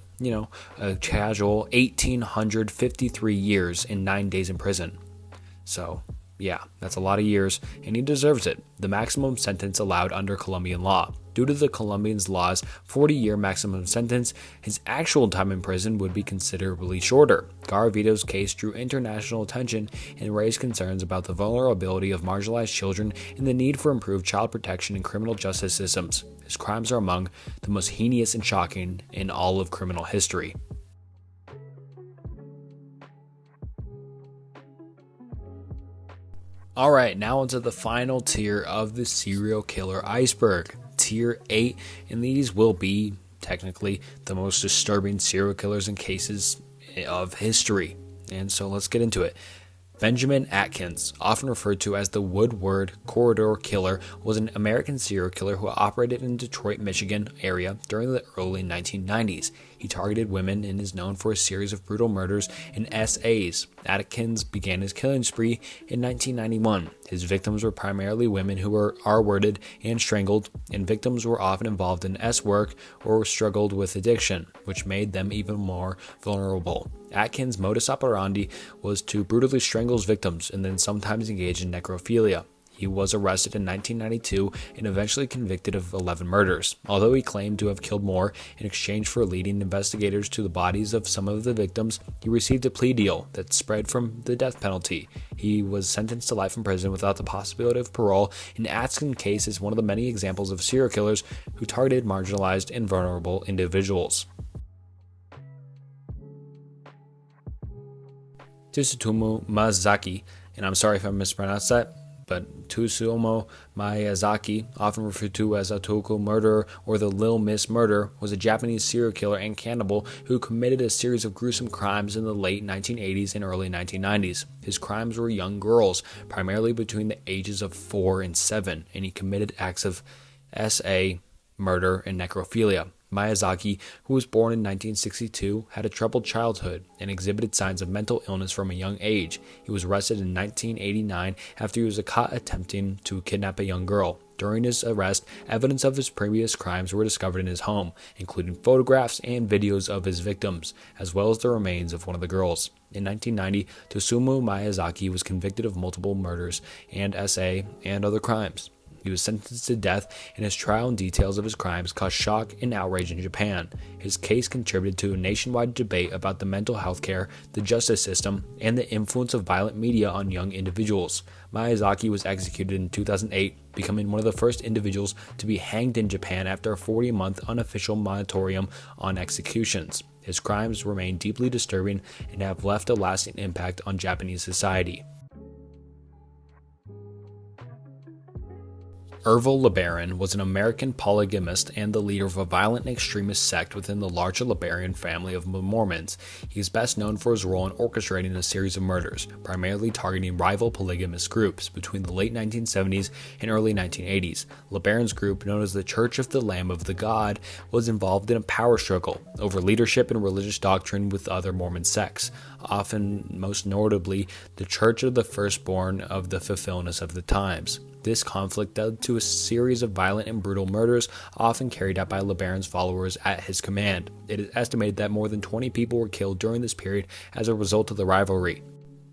a casual 1,853 years and 9 days in prison. So, yeah, that's a lot of years, and he deserves it, the maximum sentence allowed under Colombian law. Due to the Colombians' law's 40-year maximum sentence, his actual time in prison would be considerably shorter. Garavito's case drew international attention and raised concerns about the vulnerability of marginalized children and the need for improved child protection in criminal justice systems. His crimes are among the most heinous and shocking in all of criminal history. Alright, now onto the final tier of the serial killer iceberg. Tier 8, and these will be, technically, the most disturbing serial killers and cases of history. And so let's get into it. Benjamin Atkins, often referred to as the Woodward Corridor Killer, was an American serial killer who operated in Detroit, Michigan area during the early 1990s. He targeted women and is known for a series of brutal murders and SAs. Atkins began his killing spree in 1991. His victims were primarily women who were R-worded and strangled, and victims were often involved in S-work or struggled with addiction, which made them even more vulnerable. Atkins' modus operandi was to brutally strangle his victims and then sometimes engage in necrophilia. He was arrested in 1992 and eventually convicted of 11 murders. Although he claimed to have killed more in exchange for leading investigators to the bodies of some of the victims, he received a plea deal that spread from the death penalty. He was sentenced to life in prison without the possibility of parole, and Atkins' case is one of the many examples of serial killers who targeted marginalized and vulnerable individuals. Tsutomu Miyazaki, and I'm sorry if I mispronounced that, but Tsutomu Miyazaki, often referred to as a Tokyo Murderer or the Little Miss Murder, was a Japanese serial killer and cannibal who committed a series of gruesome crimes in the late 1980s and early 1990s. His crimes were young girls, primarily between the ages of 4 and 7, and he committed acts of SA, murder, and necrophilia. Miyazaki, who was born in 1962, had a troubled childhood and exhibited signs of mental illness from a young age. He was arrested in 1989 after he was caught attempting to kidnap a young girl. During his arrest, evidence of his previous crimes were discovered in his home, including photographs and videos of his victims, as well as the remains of one of the girls. In 1990, Tsutomu Miyazaki was convicted of multiple murders and SA and other crimes. He was sentenced to death, and his trial and details of his crimes caused shock and outrage in Japan. His case contributed to a nationwide debate about the mental health care, the justice system, and the influence of violent media on young individuals. Miyazaki was executed in 2008, becoming one of the first individuals to be hanged in Japan after a 40-month unofficial moratorium on executions. His crimes remain deeply disturbing and have left a lasting impact on Japanese society. Ervil LeBaron was an American polygamist and the leader of a violent and extremist sect within the larger LeBaron family of Mormons. He is best known for his role in orchestrating a series of murders, primarily targeting rival polygamous groups between the late 1970s and early 1980s. LeBaron's group, known as the Church of the Lamb of the God, was involved in a power struggle over leadership and religious doctrine with other Mormon sects, often most notably the Church of the Firstborn of the Fulfillment of the Times. This conflict led to a series of violent and brutal murders, often carried out by LeBaron's followers at his command. It is estimated that more than 20 people were killed during this period as a result of the rivalry.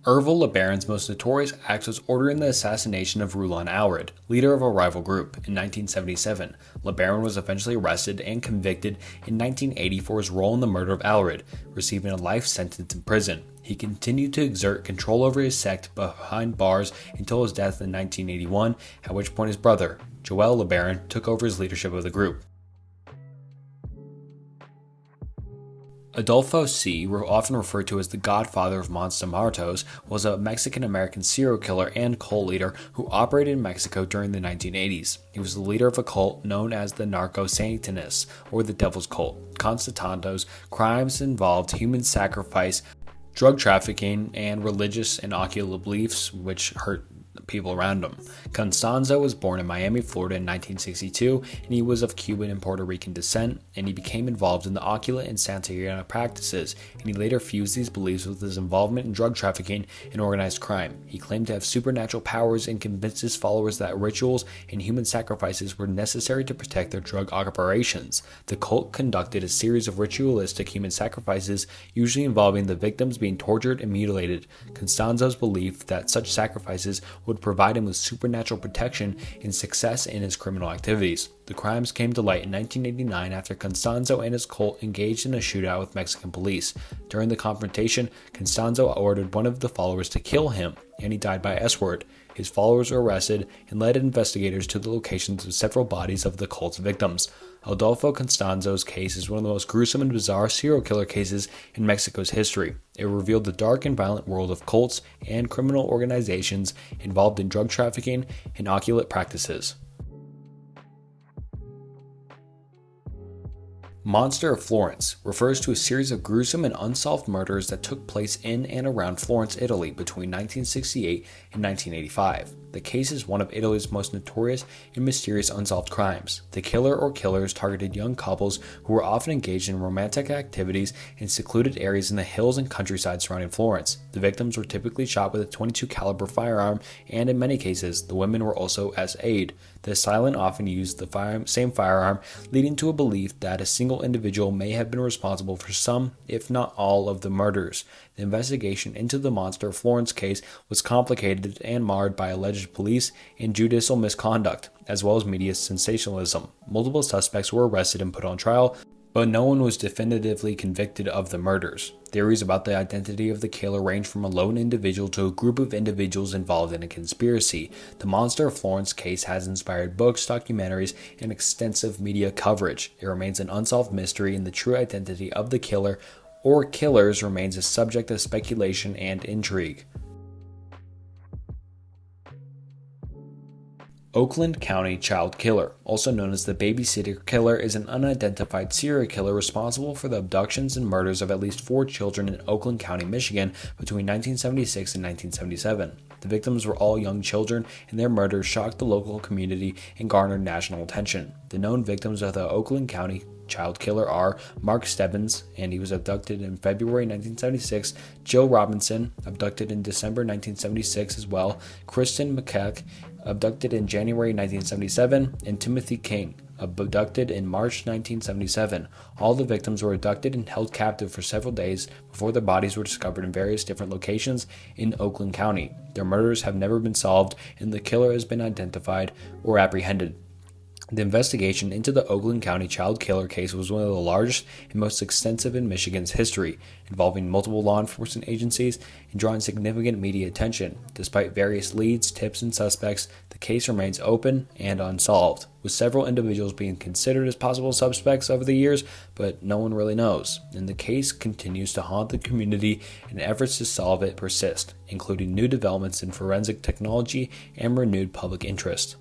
Ervil LeBaron's most notorious act was ordering the assassination of Rulon Alred, leader of a rival group, in 1977. LeBaron was eventually arrested and convicted in 1980 for his role in the murder of Alred, receiving a life sentence in prison. He continued to exert control over his sect behind bars until his death in 1981, at which point his brother, Joel LeBaron, took over his leadership of the group. Adolfo C., often referred to as the godfather of Monster Muertos, was a Mexican-American serial killer and cult leader who operated in Mexico during the 1980s. He was the leader of a cult known as the Narco-Satanists, or the Devil's Cult. Constanzo's crimes involved human sacrifice, drug trafficking, and religious and occult beliefs which hurt people around him. Constanzo was born in Miami, Florida in 1962, and he was of Cuban and Puerto Rican descent, and he became involved in the occult and Santeria practices, and he later fused these beliefs with his involvement in drug trafficking and organized crime. He claimed to have supernatural powers and convinced his followers that rituals and human sacrifices were necessary to protect their drug operations. The cult conducted a series of ritualistic human sacrifices, usually involving the victims being tortured and mutilated. Constanzo's belief that such sacrifices would provide him with supernatural protection and success in his criminal activities. The crimes came to light in 1989 after Constanzo and his cult engaged in a shootout with Mexican police. During the confrontation, Constanzo ordered one of the followers to kill him, and he died by S-word. His followers were arrested and led investigators to the locations of several bodies of the cult's victims. Adolfo Constanzo's case is one of the most gruesome and bizarre serial killer cases in Mexico's history. It revealed the dark and violent world of cults and criminal organizations involved in drug trafficking and occult practices. Monster of Florence refers to a series of gruesome and unsolved murders that took place in and around Florence, Italy between 1968 and 1985. The case is one of Italy's most notorious and mysterious unsolved crimes. The killer or killers targeted young couples who were often engaged in romantic activities in secluded areas in the hills and countryside surrounding Florence. The victims were typically shot with a .22 caliber firearm, and in many cases, the women were also as aid. The assailant often used the same firearm, leading to a belief that a single individual may have been responsible for some, if not all, of the murders. The investigation into the Monster of Florence case was complicated and marred by alleged police and judicial misconduct, as well as media sensationalism. Multiple suspects were arrested and put on trial, but no one was definitively convicted of the murders. Theories about the identity of the killer range from a lone individual to a group of individuals involved in a conspiracy. The Monster of Florence case has inspired books, documentaries, and extensive media coverage. It remains an unsolved mystery, and the true identity of the killer or killers remains a subject of speculation and intrigue. Oakland County Child Killer, also known as the Babysitter Killer, is an unidentified serial killer responsible for the abductions and murders of at least 4 children in Oakland County, Michigan between 1976 and 1977. The victims were all young children, and their murders shocked the local community and garnered national attention. The known victims of the Oakland County Child Killer are Mark Stebbins, and he was abducted in February 1976, Jill Robinson, abducted in December 1976 as well, Kristen McKeck, abducted in January 1977, and Timothy King, abducted in March 1977. All the victims were abducted and held captive for several days before their bodies were discovered in various different locations in Oakland County. Their murders have never been solved, and the killer has been identified or apprehended. The investigation into the Oakland County Child Killer case was one of the largest and most extensive in Michigan's history, involving multiple law enforcement agencies and drawing significant media attention. Despite various leads, tips, and suspects, the case remains open and unsolved, with several individuals being considered as possible suspects over the years, but no one really knows. And the case continues to haunt the community, and efforts to solve it persist, including new developments in forensic technology and renewed public interest.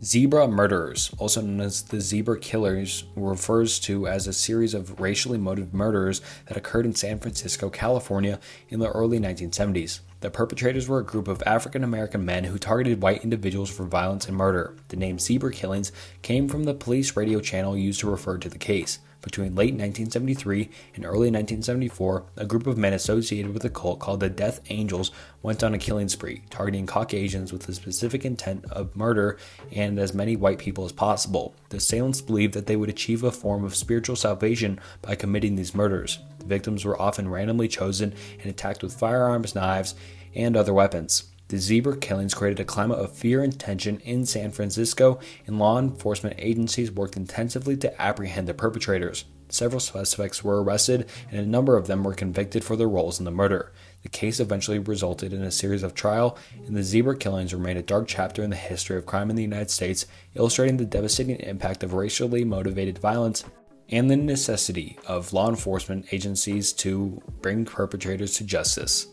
Zebra Murderers, also known as the Zebra Killers, refers to as a series of racially motivated murders that occurred in San Francisco, California in the early 1970s. The perpetrators were a group of African American men who targeted white individuals for violence and murder. The name Zebra Killings came from the police radio channel used to refer to the case. Between late 1973 and early 1974, a group of men associated with a cult called the Death Angels went on a killing spree, targeting Caucasians with the specific intent of murder and as many white people as possible. The assailants believed that they would achieve a form of spiritual salvation by committing these murders. The victims were often randomly chosen and attacked with firearms, knives, and other weapons. The Zebra Killings created a climate of fear and tension in San Francisco, and law enforcement agencies worked intensively to apprehend the perpetrators. Several suspects were arrested, and a number of them were convicted for their roles in the murder. The case eventually resulted in a series of trials, and the zebra killings remain a dark chapter in the history of crime in the United States, illustrating the devastating impact of racially motivated violence and the necessity of law enforcement agencies to bring perpetrators to justice.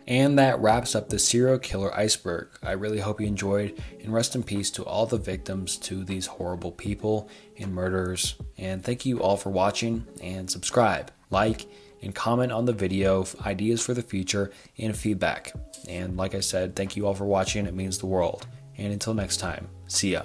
And that wraps up the serial killer IceBerg. I really hope you enjoyed, and rest in peace to all the victims to these horrible people and murderers. And thank you all for watching, and subscribe, like, and comment on the video, ideas for the future, and feedback. And like I said, thank you all for watching. It means the world. And until next time, see ya.